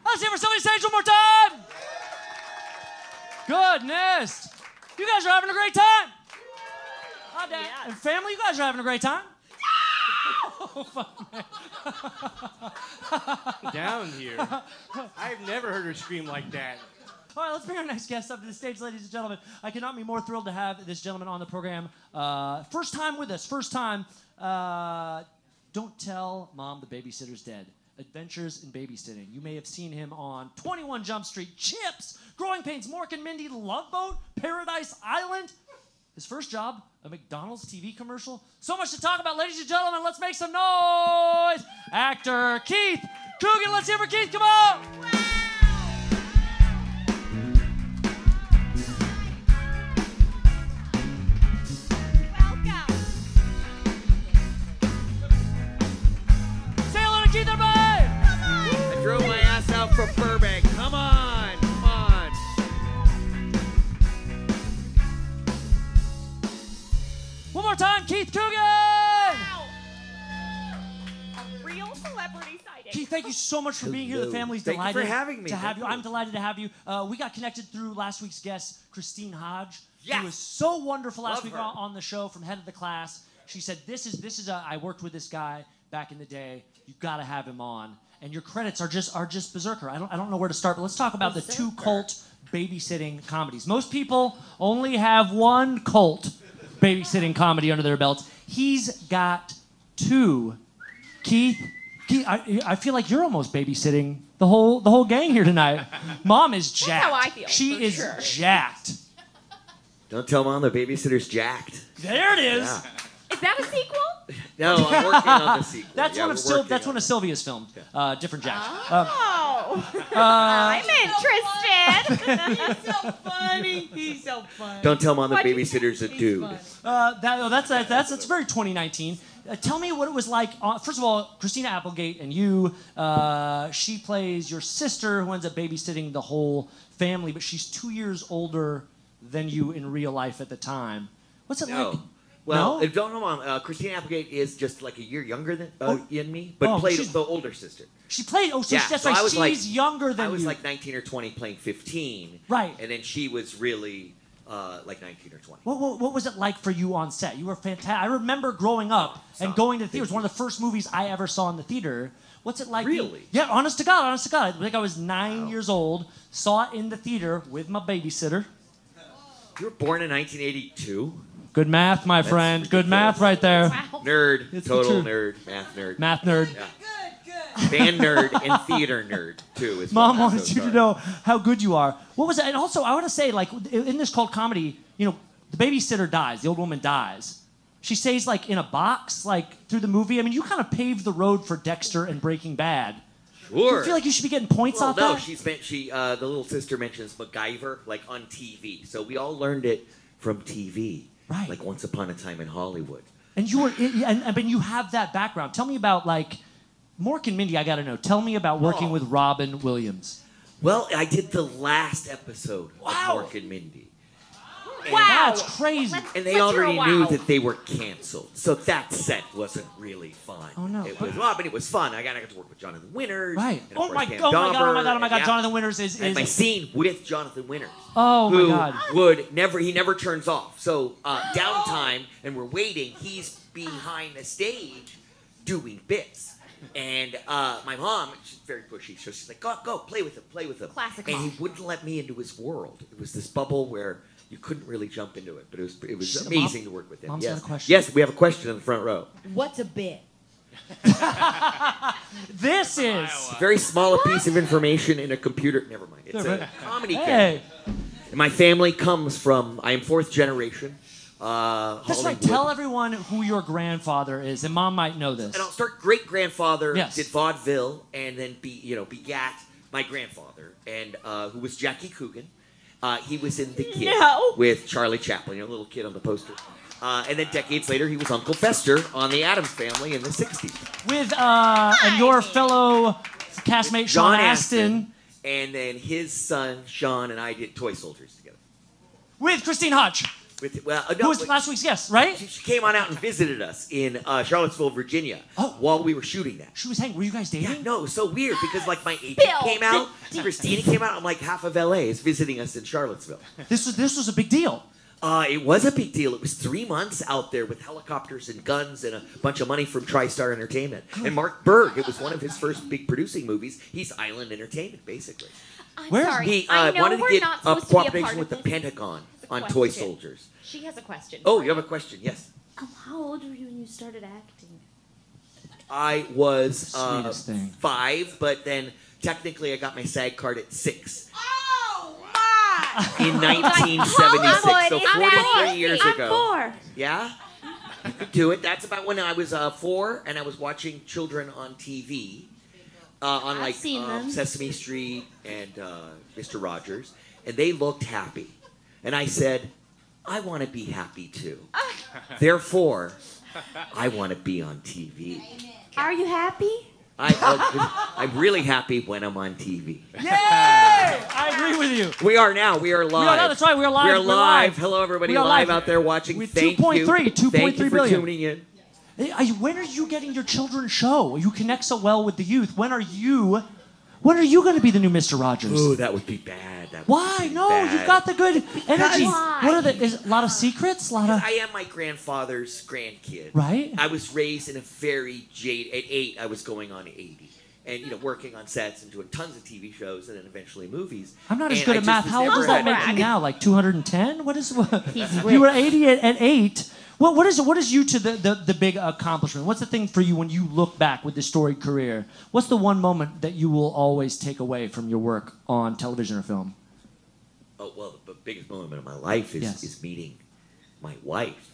J: Let's hear for Silvia Saige one more time. Goodness. You guys are having a great time. Hi, Dad. And family, you guys are having a great time. Oh, fuck, man.
K: Down here. I've never heard her scream like that.
J: All right, let's bring our next guest up to the stage, ladies and gentlemen. I cannot be more thrilled to have this gentleman on the program. First time with us. First time. Don't tell Mom the babysitter's dead. Adventures in Babysitting. You may have seen him on 21 Jump Street, Chips, Growing Pains, Mork and Mindy, Love Boat, Paradise Island. His first job, a McDonald's TV commercial. So much to talk about, ladies and gentlemen. Let's make some noise. Actor Keith Coogan. Let's hear for Keith. Come on. Say hello to Keith, everybody.
K: I drove my ass out from Burbank. Come on, come on.
J: One more time, Keith Coogan.
G: Real celebrity sighting.
J: Keith, thank you so much for being here. The family's
K: Thank you
J: delighted
K: for having me.
J: to have
K: Thank
J: you.
K: you.
J: I'm delighted to have you. We got connected through last week's guest, Christine Hodge.
K: Yes.
J: Who was so wonderful last
K: Love
J: week
K: her.
J: on the show from Head of the Class. She said, "This is I worked with this guy. back in the day. You got to have him on. And your credits are just berserker. I don't know where to start, but let's talk about the two cult babysitting comedies. Most people only have one cult babysitting comedy under their belts. He's got two. Keith, I feel like you're almost babysitting the whole gang here tonight. Mom is jacked.
L: That's how I feel.
J: She is jacked.
M: Don't tell Mom the babysitter's jacked.
J: There it is.
M: Yeah.
L: Is that a sequel?
M: No, I'm working on the sequel.
J: That's
M: Yeah,
J: one of Sylvia's films. Different Jack.
L: Oh. I'm interested.
H: He's so funny. He's so funny.
M: Don't tell Mom the babysitter's a dude.
J: That's very 2019. Tell me what it was like. First of all, Christina Applegate and you. She plays your sister who ends up babysitting the whole family, but she's 2 years older than you in real life at the time. What's it like?
M: Well,
J: No?
M: don't know, Mom. Christina Applegate is just like a year younger than me, but played
J: she's-
M: the older sister.
J: She played. Oh, so
M: Yeah,
J: that's
M: so
J: right.
M: I was
J: She's younger than
M: I was
J: you.
M: like 19 or 20 playing 15.
J: Right.
M: And then she was really like 19 or 20.
J: What was it like for you on set? You were fantastic. I remember growing up and going to the theater. It was one of the first movies I ever saw in the theater. What's it like?
M: Really?
J: Yeah, honest to God. I think I was 9 years old. Saw it in the theater with my babysitter.
M: You were born in 1982?
J: Good math, my friend. Good math right there.
M: Nerd.
J: It's
M: Total
J: the
M: nerd. Math nerd.
J: Math nerd.
M: Yeah. Band nerd and theater nerd, too. Is
J: Mom
M: what I'm
J: wanted
M: so
J: you to
M: sorry.
J: know how good you are. What was it? And also, I want to say, like, in this cult comedy, the babysitter dies. The old woman dies. She stays, like, in a box, like, through the movie. I mean, you kind of paved the road for Dexter and Breaking Bad.
M: Sure.
J: You feel like you should be getting points off
M: no,
J: that?
M: the little sister mentions MacGyver, like, on TV. So we all learned it from TV.
J: Right.
M: Like Once Upon a Time in Hollywood.
J: And you were, but you have that background. Tell me about, like, Mork and Mindy. I got to know. Tell me about working with Robin Williams.
M: Well, I did the last episode of Mork and Mindy. And
J: That's crazy.
M: And they already knew that they were canceled. So that set wasn't really fun.
J: Oh, no.
M: It was, but it was fun. I got to work with Jonathan Winters.
J: Right.
M: And of course, Pam
J: Oh my
M: Dawber,
J: God.
M: yeah.
J: Jonathan Winters is
M: my scene with Jonathan Winters.
J: Oh, my
M: who
J: God.
M: he never turns off. So downtime, and we're waiting, he's behind the stage doing bits. And my mom, she's very pushy, so she's like, go, play with him.
L: Classic
M: And
L: mom.
M: he wouldn't let me into his world. It was this bubble where you couldn't really jump into it, but it was
J: Shit,
M: amazing
J: Mom-
M: to work with him.
J: Mom's
M: yes.
J: got a question.
M: Yes, we have a question in the front row.
H: What's a bit?
J: This is
M: A very small piece of information in a computer. Never mind. It's a comedy character. And my family comes from, I am fourth generation.
J: That's right.
M: Hollywood.
J: Tell everyone who your grandfather is, and Mom might know this.
M: And I'll start. Great grandfather
J: Yes.
M: did vaudeville, and then begat my grandfather, and who was Jackie Coogan. He was in The Kid with Charlie Chaplin, a little kid on the poster. And then decades later, he was Uncle Fester on The Addams Family in the '60s.
J: With and your fellow castmate Sean Astin.
M: And then his son Sean and I did Toy Soldiers together.
J: With Christine Hodge.
M: Who
J: was last week's guest, right?
M: She came on out and visited us in Charlottesville, Virginia, while we were shooting that.
J: She was hanging. Were you guys dating?
M: Yeah, no, it was so weird because like my agent
L: Bill,
M: came out, Christina came out. I'm like, half of LA is visiting us in Charlottesville.
J: This was a big deal.
M: It was a big deal. It was 3 months out there with helicopters and guns and a bunch of money from TriStar Entertainment. And Mark Berg, it was one of his first big producing movies. He's Island Entertainment, basically.
L: I'm
J: Where's
L: sorry.
M: He
L: I know
M: wanted to
L: we're
M: get
L: not
M: a
L: supposed to be a
M: cooperation
L: part
M: with the
L: of this.
M: Pentagon on
L: question.
M: Toy Soldiers.
L: She has a question.
M: Oh, you have a question? Yes.
G: How old were you when you started acting?
M: I was
J: Sweetest thing.
M: 5, but then technically I got my SAG card at 6
H: Oh my!
M: in 1976. So 43 years
G: I'm
M: ago.
G: 4.
M: Yeah? You could do it. That's about when I was 4 and I was watching children on TV. On like
G: seen them.
M: Sesame Street and Mr. Rogers. And they looked happy. And I said, I want to be happy too. Therefore, I want to be on TV.
G: Are you happy?
M: I'm really happy when I'm on TV.
J: Yay! I agree with you.
M: We are now. We are live.
J: No, that's right. We are live.
M: We are
J: We're
M: live. Hello, everybody
J: We are
M: live
J: live.
M: out there watching.
J: With
M: Thank
J: 2.3,
M: you.
J: 2.3
M: Thank you for
J: billion.
M: tuning in.
J: When are you getting your children's show? You connect so well with the youth. When are you When are you going to be the new Mr. Rogers?
M: Ooh, that would be bad. That would
J: Why?
M: be
J: No,
M: bad.
J: you've got the good energy.
M: Why?
J: What are the? Is a lot of secrets? A lot of.
M: I am my grandfather's grandkid.
J: Right.
M: I was raised in a very jaded. At 8, I was going on 80, and working on sets and doing tons of TV shows, and then eventually movies.
J: I'm not as
M: And
J: good
M: I
J: at
M: just
J: math.
M: was
J: How old
M: never
J: does that
M: at-
J: make you now? Like 210? What is?
L: He's
J: You were
L: rich.
J: 80 at 8. What is you to the big accomplishment? What's the thing for you when you look back with this storied career? What's the one moment that you will always take away from your work on television or film?
M: Oh well, the biggest moment of my life is
J: Yes.
M: is meeting my wife.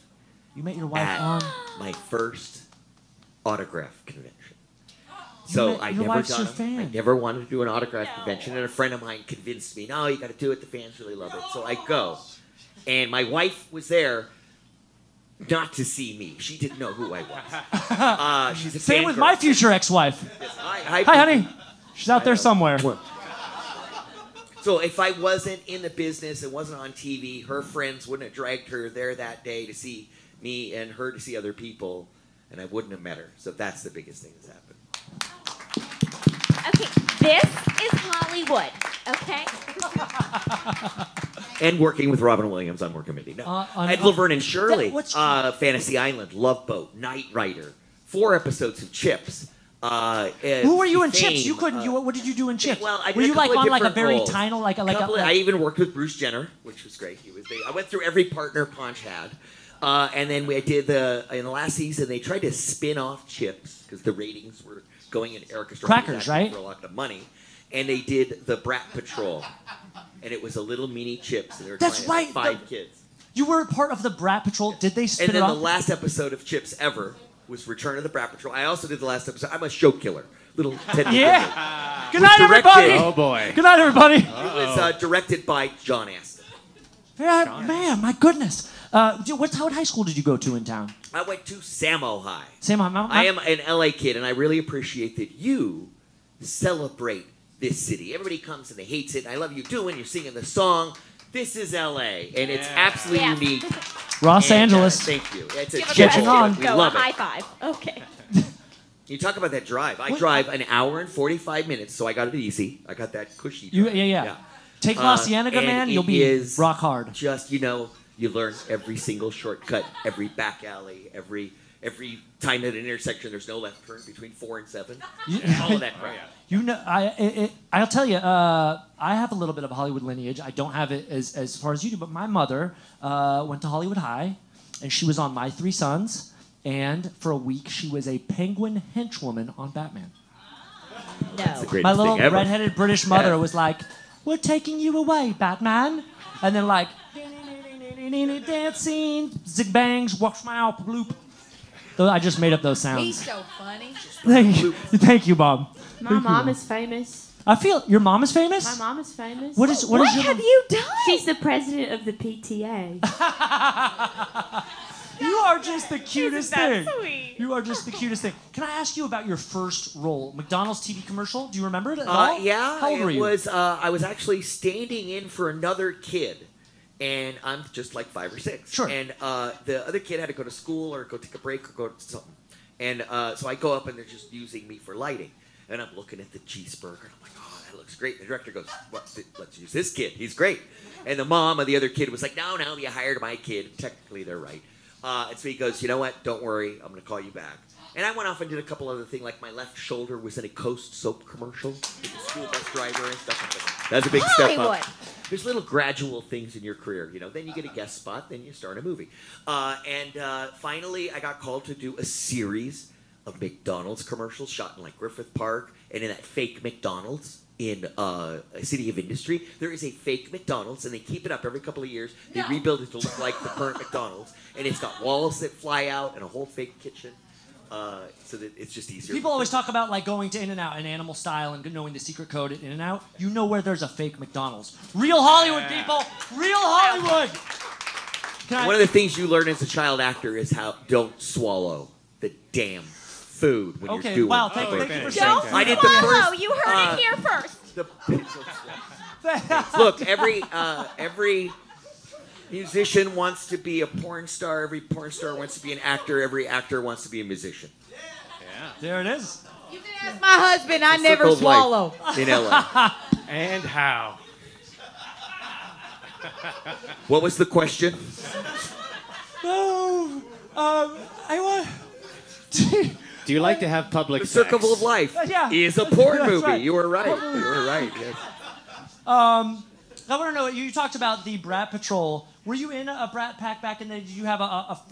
J: You met your wife
M: at
J: on.
M: my first autograph convention.
J: You
M: So
J: met-
M: I
J: your
M: never
J: wife's
M: done
J: your
M: them.
J: fan.
M: I never wanted to do an autograph convention, and a friend of mine convinced me, "No, you got to do it. The fans really love it." So I go, and my wife was there, not to see me. She didn't know who I was. She's a
J: Same
M: fangirl.
J: with my future ex-wife.
M: Hi,
J: Hi, honey. She's out there somewhere.
M: So if I wasn't in the business and wasn't on TV, her friends wouldn't have dragged her there that day to see me and her to see other people, and I wouldn't have met her. So that's the biggest thing that's happened.
G: Okay, this is Hollywood, okay?
M: And working with Robin Williams on More Committee. No.
J: on-
M: Ed Laverne and Shirley,
J: what's-
M: Fantasy Island, Love Boat, Knight Rider, 4 episodes of Chips.
J: Who were you in
M: Fame,
J: Chips? You couldn't. What did you do in Chips?
M: Well, I did
J: were
M: a
J: you like
M: couple of
J: on like a
M: different
J: very
M: roles.
J: tiny,
M: I even worked with Bruce Jenner, which was great. I went through every partner Ponch had. And then we did in the last season, they tried to spin off Chips because the ratings were going in Erica Strong
J: Crackers, right?
M: for a lot of money. And they did the Brat Patrol. And it was a little mini Chips. And they were
J: That's
M: trying to have
J: right.
M: 5 kids.
J: You were part of the Brat Patrol. Did they spin
M: And then
J: it
M: the
J: off?
M: last episode of Chips ever was Return of the Brat Patrol. I also did the last episode. I'm a show killer. Little Ted
J: Yeah. Good
M: Was
J: night, everybody.
M: directed-
A: Oh boy.
J: Good night, everybody.
M: It was directed by John Astin.
J: Yeah, man, my goodness. What high school did you go to in town?
M: I went to Samo High.
J: Sam,
M: I am an LA kid, and I really appreciate that you celebrate this city. Everybody comes and they hates it. And I love you doing. You're singing the song. This is LA, and it's absolutely
G: Yeah.
M: unique.
J: Los
M: And,
J: Angeles.
M: Thank you. It's a
J: Catching
M: jewel.
J: on.
M: We
G: Go,
M: love
G: a high
M: it.
G: five. Okay.
M: You talk about that drive. I drive an hour and 45 minutes, so I got it easy. I got that cushy.
J: You,
M: drive.
J: yeah. Take La Cienega,
M: and
J: man.
M: it
J: You'll be
M: is
J: rock hard.
M: Just you learn every single shortcut, every back alley, every time at an intersection there's no left turn between 4 and 7. All of that crap.
J: You know, I'll tell you, I have a little bit of a Hollywood lineage. I don't have it as far as you do, but my mother went to Hollywood High, and she was on My 3 Sons, and for a week she was a penguin henchwoman on Batman.
M: That's the
G: No.
M: greatest
J: My little
M: thing ever.
J: redheaded British mother
M: Yeah.
J: was like, "We're taking you away, Batman," and then like, dancing, zig bangs, watch my out bloop. I just made up those
H: He's
J: sounds.
H: so funny.
J: Thank you, Bob.
L: My
J: Thank you,
L: mom
J: Bob.
L: is famous.
J: I feel your mom is famous.
L: My mom is famous.
J: What is
G: What
J: your
G: have
J: mom-
G: you done?
L: She's the president of the PTA.
J: You are just the cutest
L: Isn't that
J: thing.
L: sweet?
J: You are just the cutest thing. Can I ask you about your first role? McDonald's TV commercial? Do you remember it at all?
M: Yeah,
J: How old were you?
M: I was actually standing in for another kid, and I'm just like 5 or 6.
J: Sure.
M: And the other kid had to go to school or go take a break or go to something. And so I go up, and they're just using me for lighting. And I'm looking at the cheeseburger, and I'm like, oh, that looks great. And the director goes, let's use this kid. He's great. And the mom of the other kid was like, no, you hired my kid. Technically, they're right. And so he goes, you know what? Don't worry. I'm going to call you back. And I went off and did a couple other things, like my left shoulder was in a Coast soap commercial with the school bus driver and stuff like that. That's a big step
G: Hollywood.
M: up. There's little gradual things in your career, Then you get a guest spot, then you start a movie. And finally, I got called to do a series of McDonald's commercials shot in like Griffith Park and in that fake McDonald's in a City of Industry. There is a fake McDonald's, and they keep it up every couple of years. They rebuild it to look like the current McDonald's, and it's got walls that fly out and a whole fake kitchen, so that it's just easier.
J: People always talk about like going to In-N-Out in Animal Style and knowing the secret code at In-N-Out. You know where there's a fake McDonald's. Real Hollywood, people. Real Hollywood.
M: One of the things you learn as a child actor is how don't swallow the damn food when
J: Okay,
M: you're doing.
J: wow, thank you for
G: Don't
J: saying that.
M: I did the
G: swallow.
M: first-
G: You heard it here first.
M: Look, every musician wants to be a porn star. Every porn star wants to be an actor. Every actor wants to be a musician.
J: There it is.
H: That's my husband. I never
M: Circle of life
H: swallow.
M: in LA.
K: And how?
M: What was the question?
J: Oh, I want.
A: Do you like to have public
M: The
A: sex?
M: Circle of Life
J: Yeah.
M: is a porn
J: That's
M: movie.
J: right.
M: You were right. You were right. Yes.
J: I want to know. You talked about the Brat Patrol. Were you in a Brat Pack back in the? Did you have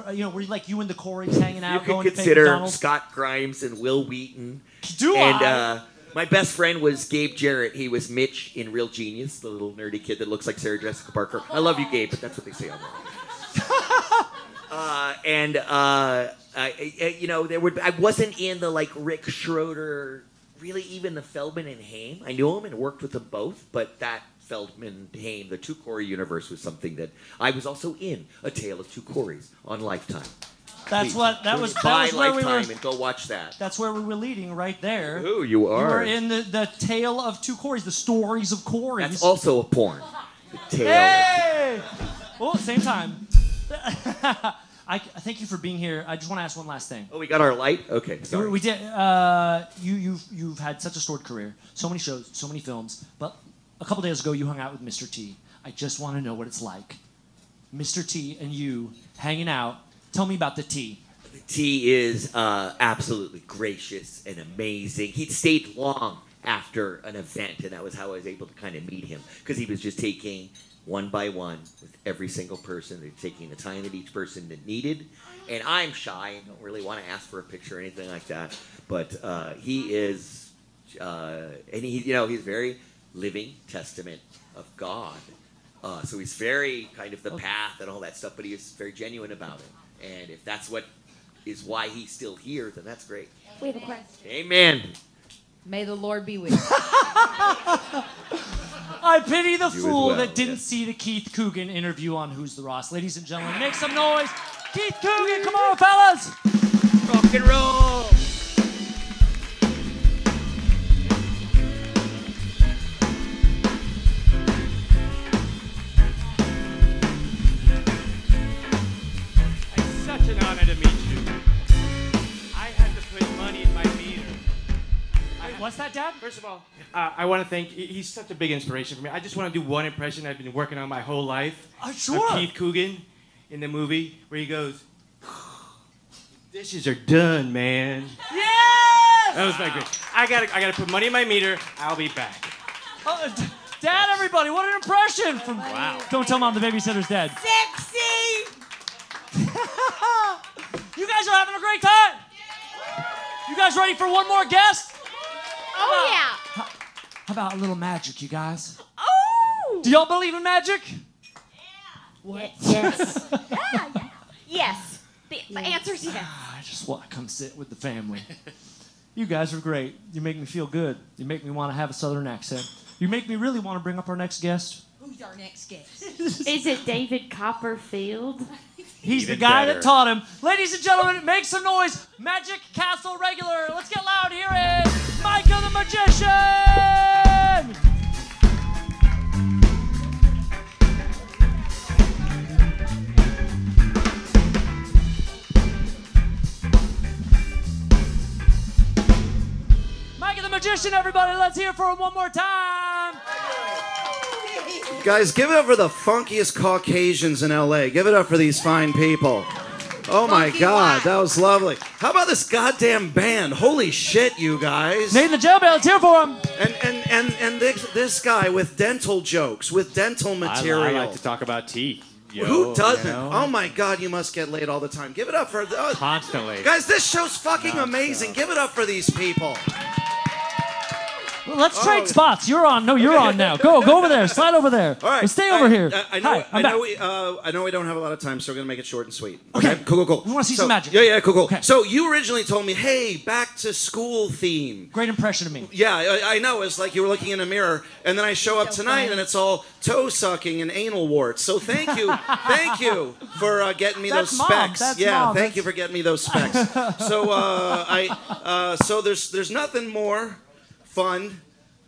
J: were you like you and the Coreys hanging out?
M: You could
J: going to fake
M: consider
J: McDonald's?
M: Scott Grimes and Will Wheaton.
J: Do
M: and,
J: I?
M: My best friend was Gabe Jarrett. He was Mitch in Real Genius, the little nerdy kid that looks like Sarah Jessica Parker. I love you, Gabe, but that's what they say on there. I wasn't in the like Rick Schroeder, really even the Feldman and Haim. I knew him and worked with them both, but that Feldman Haim, the Two Corey universe, was something that I was also in. A Tale of Two Coreys on Lifetime.
J: That was
M: Buy
J: where we
M: Lifetime
J: were.
M: and go watch that.
J: That's where we were leading right there.
M: Ooh, you are.
J: You were in the Tale of Two Coreys, the stories of Coreys.
M: That's also a porn. The Tale.
J: Hey! Well, at the same time, I thank you for being here. I just want to ask one last thing.
M: Oh, we got our light? Okay, sorry.
J: We did. You've had such a storied career, so many shows, so many films. But a couple days ago, you hung out with Mr. T. I just want to know what it's like, Mr. T and you hanging out. Tell me about the T.
M: The T is absolutely gracious and amazing. He'd stayed long after an event, and that was how I was able to kind of meet him, because he was just taking one by one with every single person. They're taking the time that each person that needed. And I'm shy and don't really want to ask for a picture or anything like that. But he is, and he's very living testament of God. So he's very kind of the path and all that stuff, but he is very genuine about it. And if that's what is why he's still here, then that's great.
G: We have a question.
M: Amen.
H: May the Lord be with you.
J: I pity the
M: You as
J: fool
M: well,
J: that didn't
M: yes.
J: see the Keith Coogan interview on Who's the Ross. Ladies and gentlemen, make some noise. Keith Coogan, come on, fellas.
M: Rock and roll.
K: It's such an honor to meet you. I had to put money in my meter.
J: What's that, Dad?
K: First of all, I want to thank. He's such a big inspiration for me. I just want to do one impression I've been working on my whole life.
J: Sure.
K: Of Keith Coogan in the movie where he goes, "Dishes are done, man."
J: Yes!
K: That was my great. I gotta put money in my meter. I'll be back.
J: Dad, everybody, what an impression from. Wow. Don't tell Mom the babysitter's dead.
H: Sexy!
J: You guys are having a great time. You guys ready for one more guest?
G: Oh, yeah.
J: How about a little magic, you guys?
G: Oh!
J: Do y'all believe in magic?
G: Yes. Yes. The answer's yes.
J: I just want to come sit with the family. You guys are great. You make me feel good. You make me want to have a southern accent. You make me really want to bring up our next guest.
H: Who's our next guest?
L: Is it David Copperfield?
J: He's
A: Even
J: the guy
A: better.
J: that taught him. Ladies and gentlemen, make some noise. Magic Castle regular. Let's get loud. Here is Micah the Magician. Micah the Magician, everybody. Let's hear for him one more time.
N: Guys, give it up for the funkiest Caucasians in LA. Give it up for these fine people. Oh my God, that was lovely. How about this goddamn band? Holy shit, you guys.
J: Nathan the Jailbait, let's hear for him.
N: And this guy with dental jokes, with dental material.
A: I like to talk about teeth.
N: Who doesn't?
A: You know?
N: Oh my God, you must get laid all the time. Give it up for
A: Constantly.
N: Guys, this show's fucking amazing. Give it up for these people.
J: Well, let's trade spots. You're on. No, you're on now. Go over there. Slide over there.
N: All right.
J: Well, stay over here.
N: I know.
J: Hi, I'm back.
N: I know we don't have a lot of time, so we're gonna make it short and sweet. Okay. Cool.
J: We want to see some magic.
N: Yeah. Cool. So you originally told me, hey, back to school theme.
J: Great impression of me.
N: Yeah, I know. It's like you were looking in a mirror, and then I show up tonight, and it's all toe sucking and anal warts. So thank you for getting me
J: That's
N: those
J: Mom.
N: specs.
J: That's
N: Yeah,
J: Mom.
N: thank you for getting me those specs. So there's nothing more fun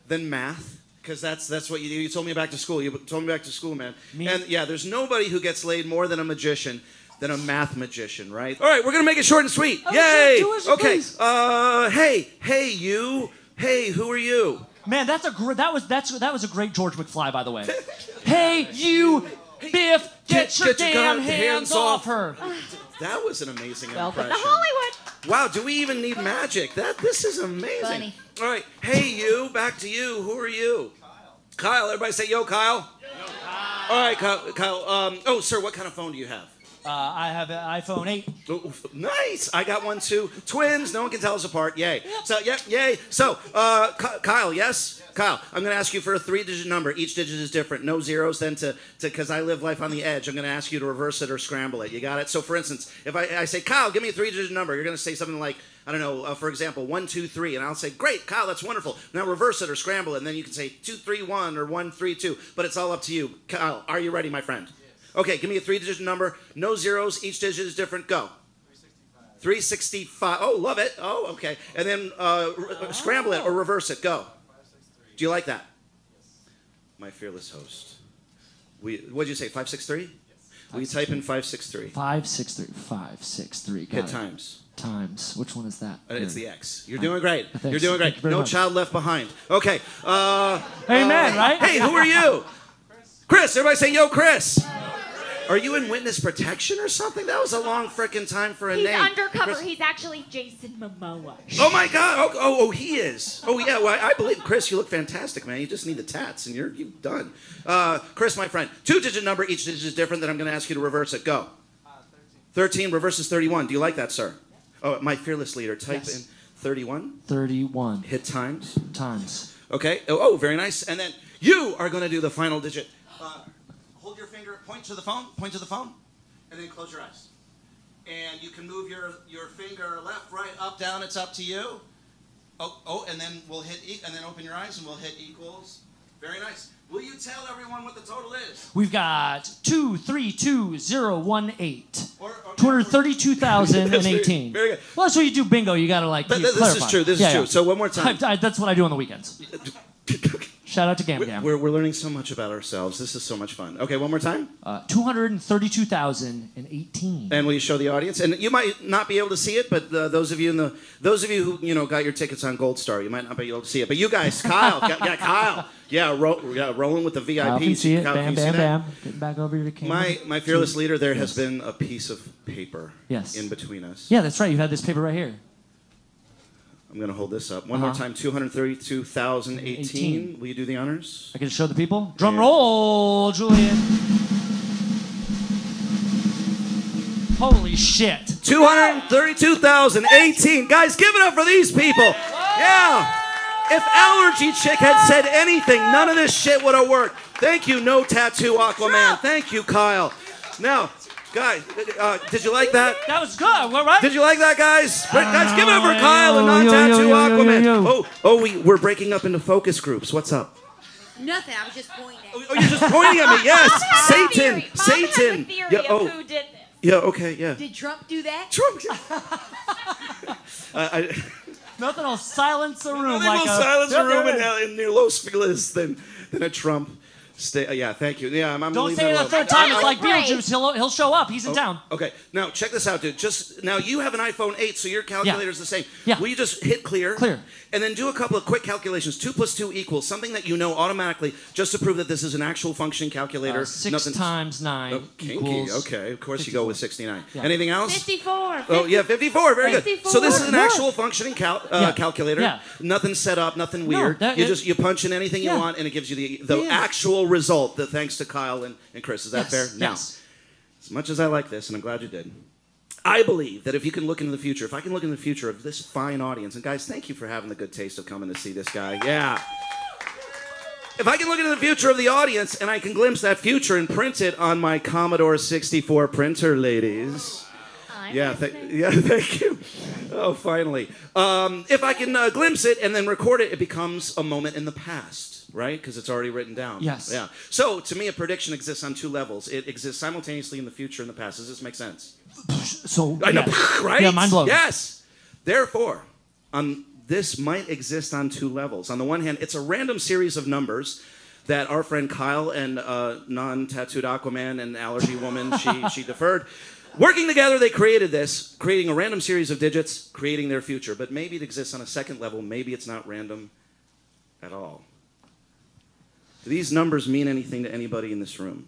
N: than math. Because that's what you do. You told me back to school. You told me back to school, man. And yeah, there's nobody who gets laid more than a magician. than a math magician, right? All right, we're gonna make it short and sweet.
J: Oh,
N: Yay!
J: do it,
N: Okay.
J: please.
N: Hey, you. Hey, who are you?
J: Man, that was a great George McFly, by the way. Hey, you, Biff, get your damn hands off her.
N: That was an amazing
G: Welcome to
N: impression.
G: Hollywood.
N: Wow, do we even need magic? This is amazing.
G: Funny.
N: All right, hey you, back to you. Who are you? Kyle. Everybody say yo, Kyle. Yo, Kyle. All right, Kyle. Oh, sir, what kind of phone do you have?
J: I have an iPhone 8.
N: Oh, nice. I got one too. Twins. No one can tell us apart. Yay. So, yay. So, Kyle, yes? Kyle, I'm going to ask you for a 3-digit number. Each digit is different. No zeros then because I live life on the edge. I'm going to ask you to reverse it or scramble it. You got it? So, for instance, if I say, Kyle, give me a 3-digit number, you're going to say something like, I don't know, for example, 1, 2, 3. And I'll say, great, Kyle, that's wonderful. Now reverse it or scramble it. And then you can say 2, 3, 1 or 1, 3, 2. But it's all up to you. Kyle, are you ready, my friend? Okay, give me a 3-digit number. No zeros. Each digit is different. Go. 365. Oh, love it. Oh, okay. And then scramble it or reverse it. Go. Do you like that? My fearless host. What did you say, 563? Yes. Will you type in 563?
J: 563. 563.
N: Hit times.
J: Times. Which one is that?
N: It's the X. You're doing great.
J: Thanks.
N: You're doing great. No child left behind. Okay.
J: Amen, right?
N: Hey, who are you? Chris. Everybody say, yo, Chris. Are you in witness protection or something? That was a long frickin' time for a
G: He's
N: name.
G: undercover.
N: Chris.
G: He's actually Jason Momoa.
N: Oh my God! Oh, he is. Oh yeah. Well, I believe Chris. You look fantastic, man. You just need the tats, and you're done. Chris, my friend, 2-digit number. Each digit is different. Then I'm going to ask you to reverse it. Go. 13 reverses 31. Do you like that, sir? Oh, my fearless leader. Type in 31.
J: 31.
N: Hit times.
J: Times.
N: Okay. Oh, very nice. And then you are going to do the final digit. Hold your finger. Point to the phone. Point to the phone. And then close your eyes. And you can move your finger left, right, up, down. It's up to you. Oh, and then we'll hit and then open your eyes and we'll hit equals. Very nice. Will you tell everyone what the total is?
J: We've got 232,018. 232,018.
N: Very good.
J: Well, that's what you do bingo. You got to
N: This is true. This is true. So one more time.
J: That's what I do on the weekends. Shout out to Gam Gam.
N: We're learning so much about ourselves. This is so much fun. Okay, one more time.
J: 232,018.
N: And will you show the audience? And you might not be able to see it, but those of you who got your tickets on Gold Star, you might not be able to see it. But you guys, Kyle, Kyle, rolling with the VIPs.
J: Kyle can see it.
N: Kyle,
J: Bam,
N: can you
J: bam,
N: see
J: bam. Getting back over your camera.
N: My fearless leader, there has been a piece of paper in between us.
J: Yeah, that's right. You had this paper right here.
N: I'm going to hold this up. One more time, 232,018. Will you do the honors?
J: I can show the people. Drum roll, Julian. Holy shit.
N: 232,018. Guys, give it up for these people. Yeah. If Allergy Chick had said anything, none of this shit would have worked. Thank you, No Tattoo Aquaman. Thank you, Kyle. Now, guys, did you like that?
J: That was good. All right.
N: Did you like that, guys? Guys, give it up for Kyle and Non-Tattoo Aquaman. We're breaking up into focus groups. What's up?
H: Nothing. I was just pointing.
N: Oh, you're just pointing at me. Yes. Satan.
G: Mom has a theory of who did this.
N: Yeah, okay, yeah.
H: Did Trump do that?
N: Trump.
J: Nothing will silence a room
N: Nothing
J: like
N: will silence a room in near Los Feliz than a Trump. Yeah, thank you. Yeah, I'm
J: Don't
N: leaving
J: say it a
N: alone.
J: third time. It's like Beetlejuice. He'll show up. He's in town.
N: Okay, now check this out, dude. Now you have an iPhone 8, so your calculator's the same.
J: Yeah.
N: Will you just hit clear?
J: Clear.
N: And then do a couple of quick calculations. 2 + 2 equals something that you know automatically, just to prove that this is an actual functioning calculator.
J: 6 times 9 equals...
N: Okay, of course 54. You go with 69.
J: Yeah.
N: Anything else?
G: 54.
N: Oh, yeah, 54. Very
G: 54.
N: good. So this is an actual functioning calculator.
J: Yeah.
N: Nothing set up, nothing weird. You punch in anything you want, and it gives you the actual result. Thanks to Kyle and Chris. Is that fair? Now, as much as I like this, and I'm glad you did, I believe that if you can look into the future, if I can look into the future of this fine audience, and guys, thank you for having the good taste of coming to see this guy. Yeah. If I can look into the future of the audience, and I can glimpse that future and print it on my Commodore 64 printer, ladies. Thank you. Oh, finally. If I can glimpse it and then record it, it becomes a moment in the past. Right? Because it's already written down.
J: Yes.
N: Yeah. So, to me, a prediction exists on 2 levels. It exists simultaneously in the future and the past. Does this make sense?
J: So,
N: I know, right?
J: Yeah, mind blown.
N: Yes. Therefore, this might exist on 2 levels. On the one hand, it's a random series of numbers that our friend Kyle and non-tattooed Aquaman and allergy woman, she deferred, Working together, they created this, creating a random series of digits, creating their future. But maybe it exists on a second level. Maybe it's not random at all. Do these numbers mean anything to anybody in this room?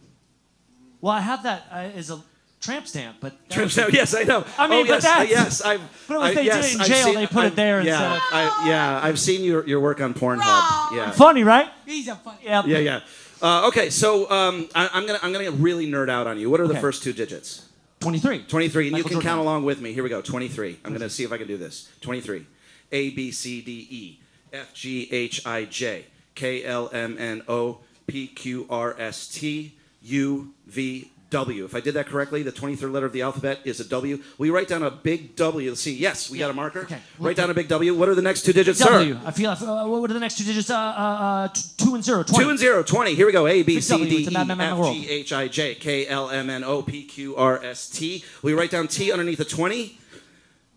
J: Well, I have that as a tramp stamp, but
N: Tramp stamp. Yes, I know.
J: I mean,
N: yes,
J: but that's
N: yes.
J: But if they did it in jail, they put it there instead of.
N: I've seen your work on Pornhub. Yeah.
J: Funny, right?
H: He's a funny.
J: Yeah.
N: Yeah. Okay, so I'm gonna really nerd out on you. What are the first two digits?
J: 23.
N: 23, and
J: Michael
N: you can
J: Jordan.
N: count along with me. Here we go. 23. I'm gonna see if I can do this. 23. A B C D E F G H I J K L M N O P Q R S T U V W. If I did that correctly, the 23rd letter of the alphabet is a W. Will you write down a big W? Let's see. Yes, we got a marker. Okay. Write down a big W. What are the next two digits,
J: W.
N: sir?
J: I feel. What are the next two digits? 2 and 0. 20.
N: 2 and 0. 20. Here we go. A B
J: Big
N: C
J: W.
N: D
J: It's
N: E
J: a mad
N: F
J: world.
N: G H I J K L M N O P Q R S T. Will you write down T underneath the 20?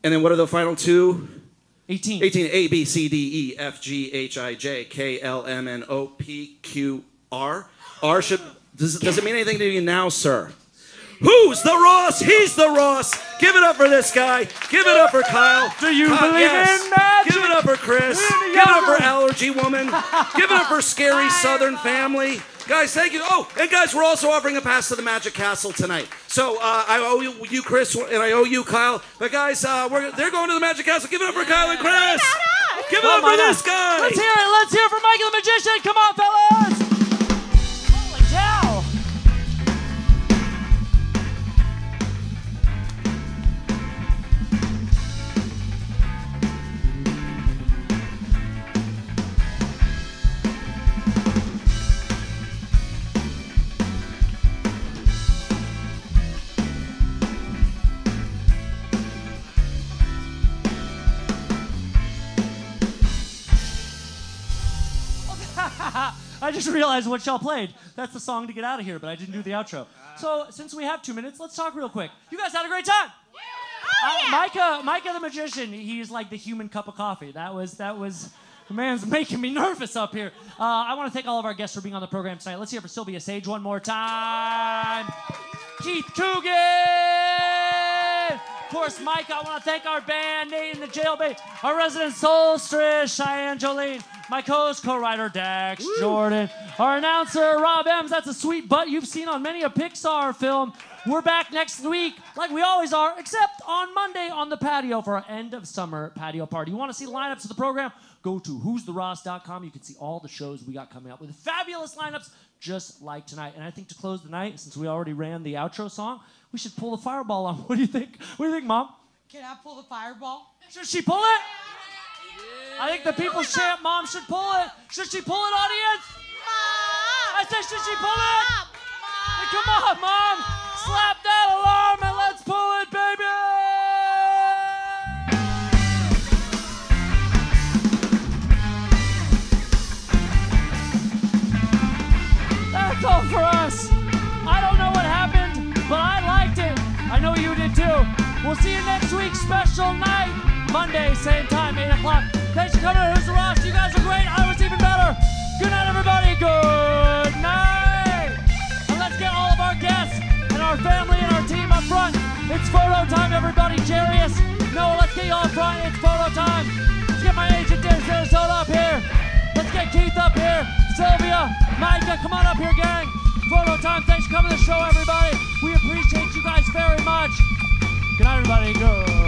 N: And then what are the final two?
J: 18.
N: 18. A B C D E F G H I J K L M N O P Q R. R should. Does it mean anything to you now, sir? Who's the Ross? He's the Ross. Give it up for this guy. Give it up for Kyle.
J: Do you believe in magic?
N: Give it up for Chris. Give it up for Allergy Woman. Give it up for Scary Southern Family. Guys, thank you. Oh, and guys, we're also offering a pass to the Magic Castle tonight. So I owe you, Chris, and I owe you, Kyle. But guys, they're going to the Magic Castle. Give it up for Kyle and Chris. Give it up for this guy.
J: Let's hear it. Let's hear it for Micah the Magician. Come on, fellas. Holy cow. I just realized what y'all played. That's the song to get out of here, but I didn't do the outro. So since we have 2 minutes, let's talk real quick. You guys had a great time. Micah the Magician, he's like the human cup of coffee. That was, the man's making me nervous up here. I want to thank all of our guests for being on the program tonight. Let's hear it for Silvia Saige one more time. Keith Coogan. Of course, Micah. I want to thank our band, Nate and the Jailbait, our resident soulstress, Cheyenne Jolene, my co-writer, Dax Jordan, our announcer, Rob Ems. That's a sweet butt you've seen on many a Pixar film. We're back next week, like we always are, except on Monday on the patio for our end of summer patio party. You want to see lineups of the program? Go to who'stheross.com. You can see all the shows we got coming up with fabulous lineups just like tonight. And I think to close the night, since we already ran the outro song, we should pull the fireball on. What do you think? What do you think, Mom?
H: Can I pull the fireball?
J: Should she pull it? I think the people's champ, Mom, should pull it. Should she pull it, audience? Mom! I said, should she pull it? Mom! Hey, come on, Mom! Slap that alarm and let's pull it, baby! That's all for us. I don't know what happened, but I liked it. I know you did too. We'll see you next week, special night. Monday, same time, 8 o'clock. Thanks for coming to Who's the Ross. You guys are great. I was even better. Good night, everybody. Good night. And let's get all of our guests and our family and our team up front. It's photo time, everybody. Jarius, no, let's get you all up front. It's photo time. Let's get my agent there, Sarasota, up here. Let's get Keith up here. Silvia, Micah, come on up here, gang. Photo time. Thanks for coming to the show, everybody. We appreciate you guys very much. Good night, everybody. Good.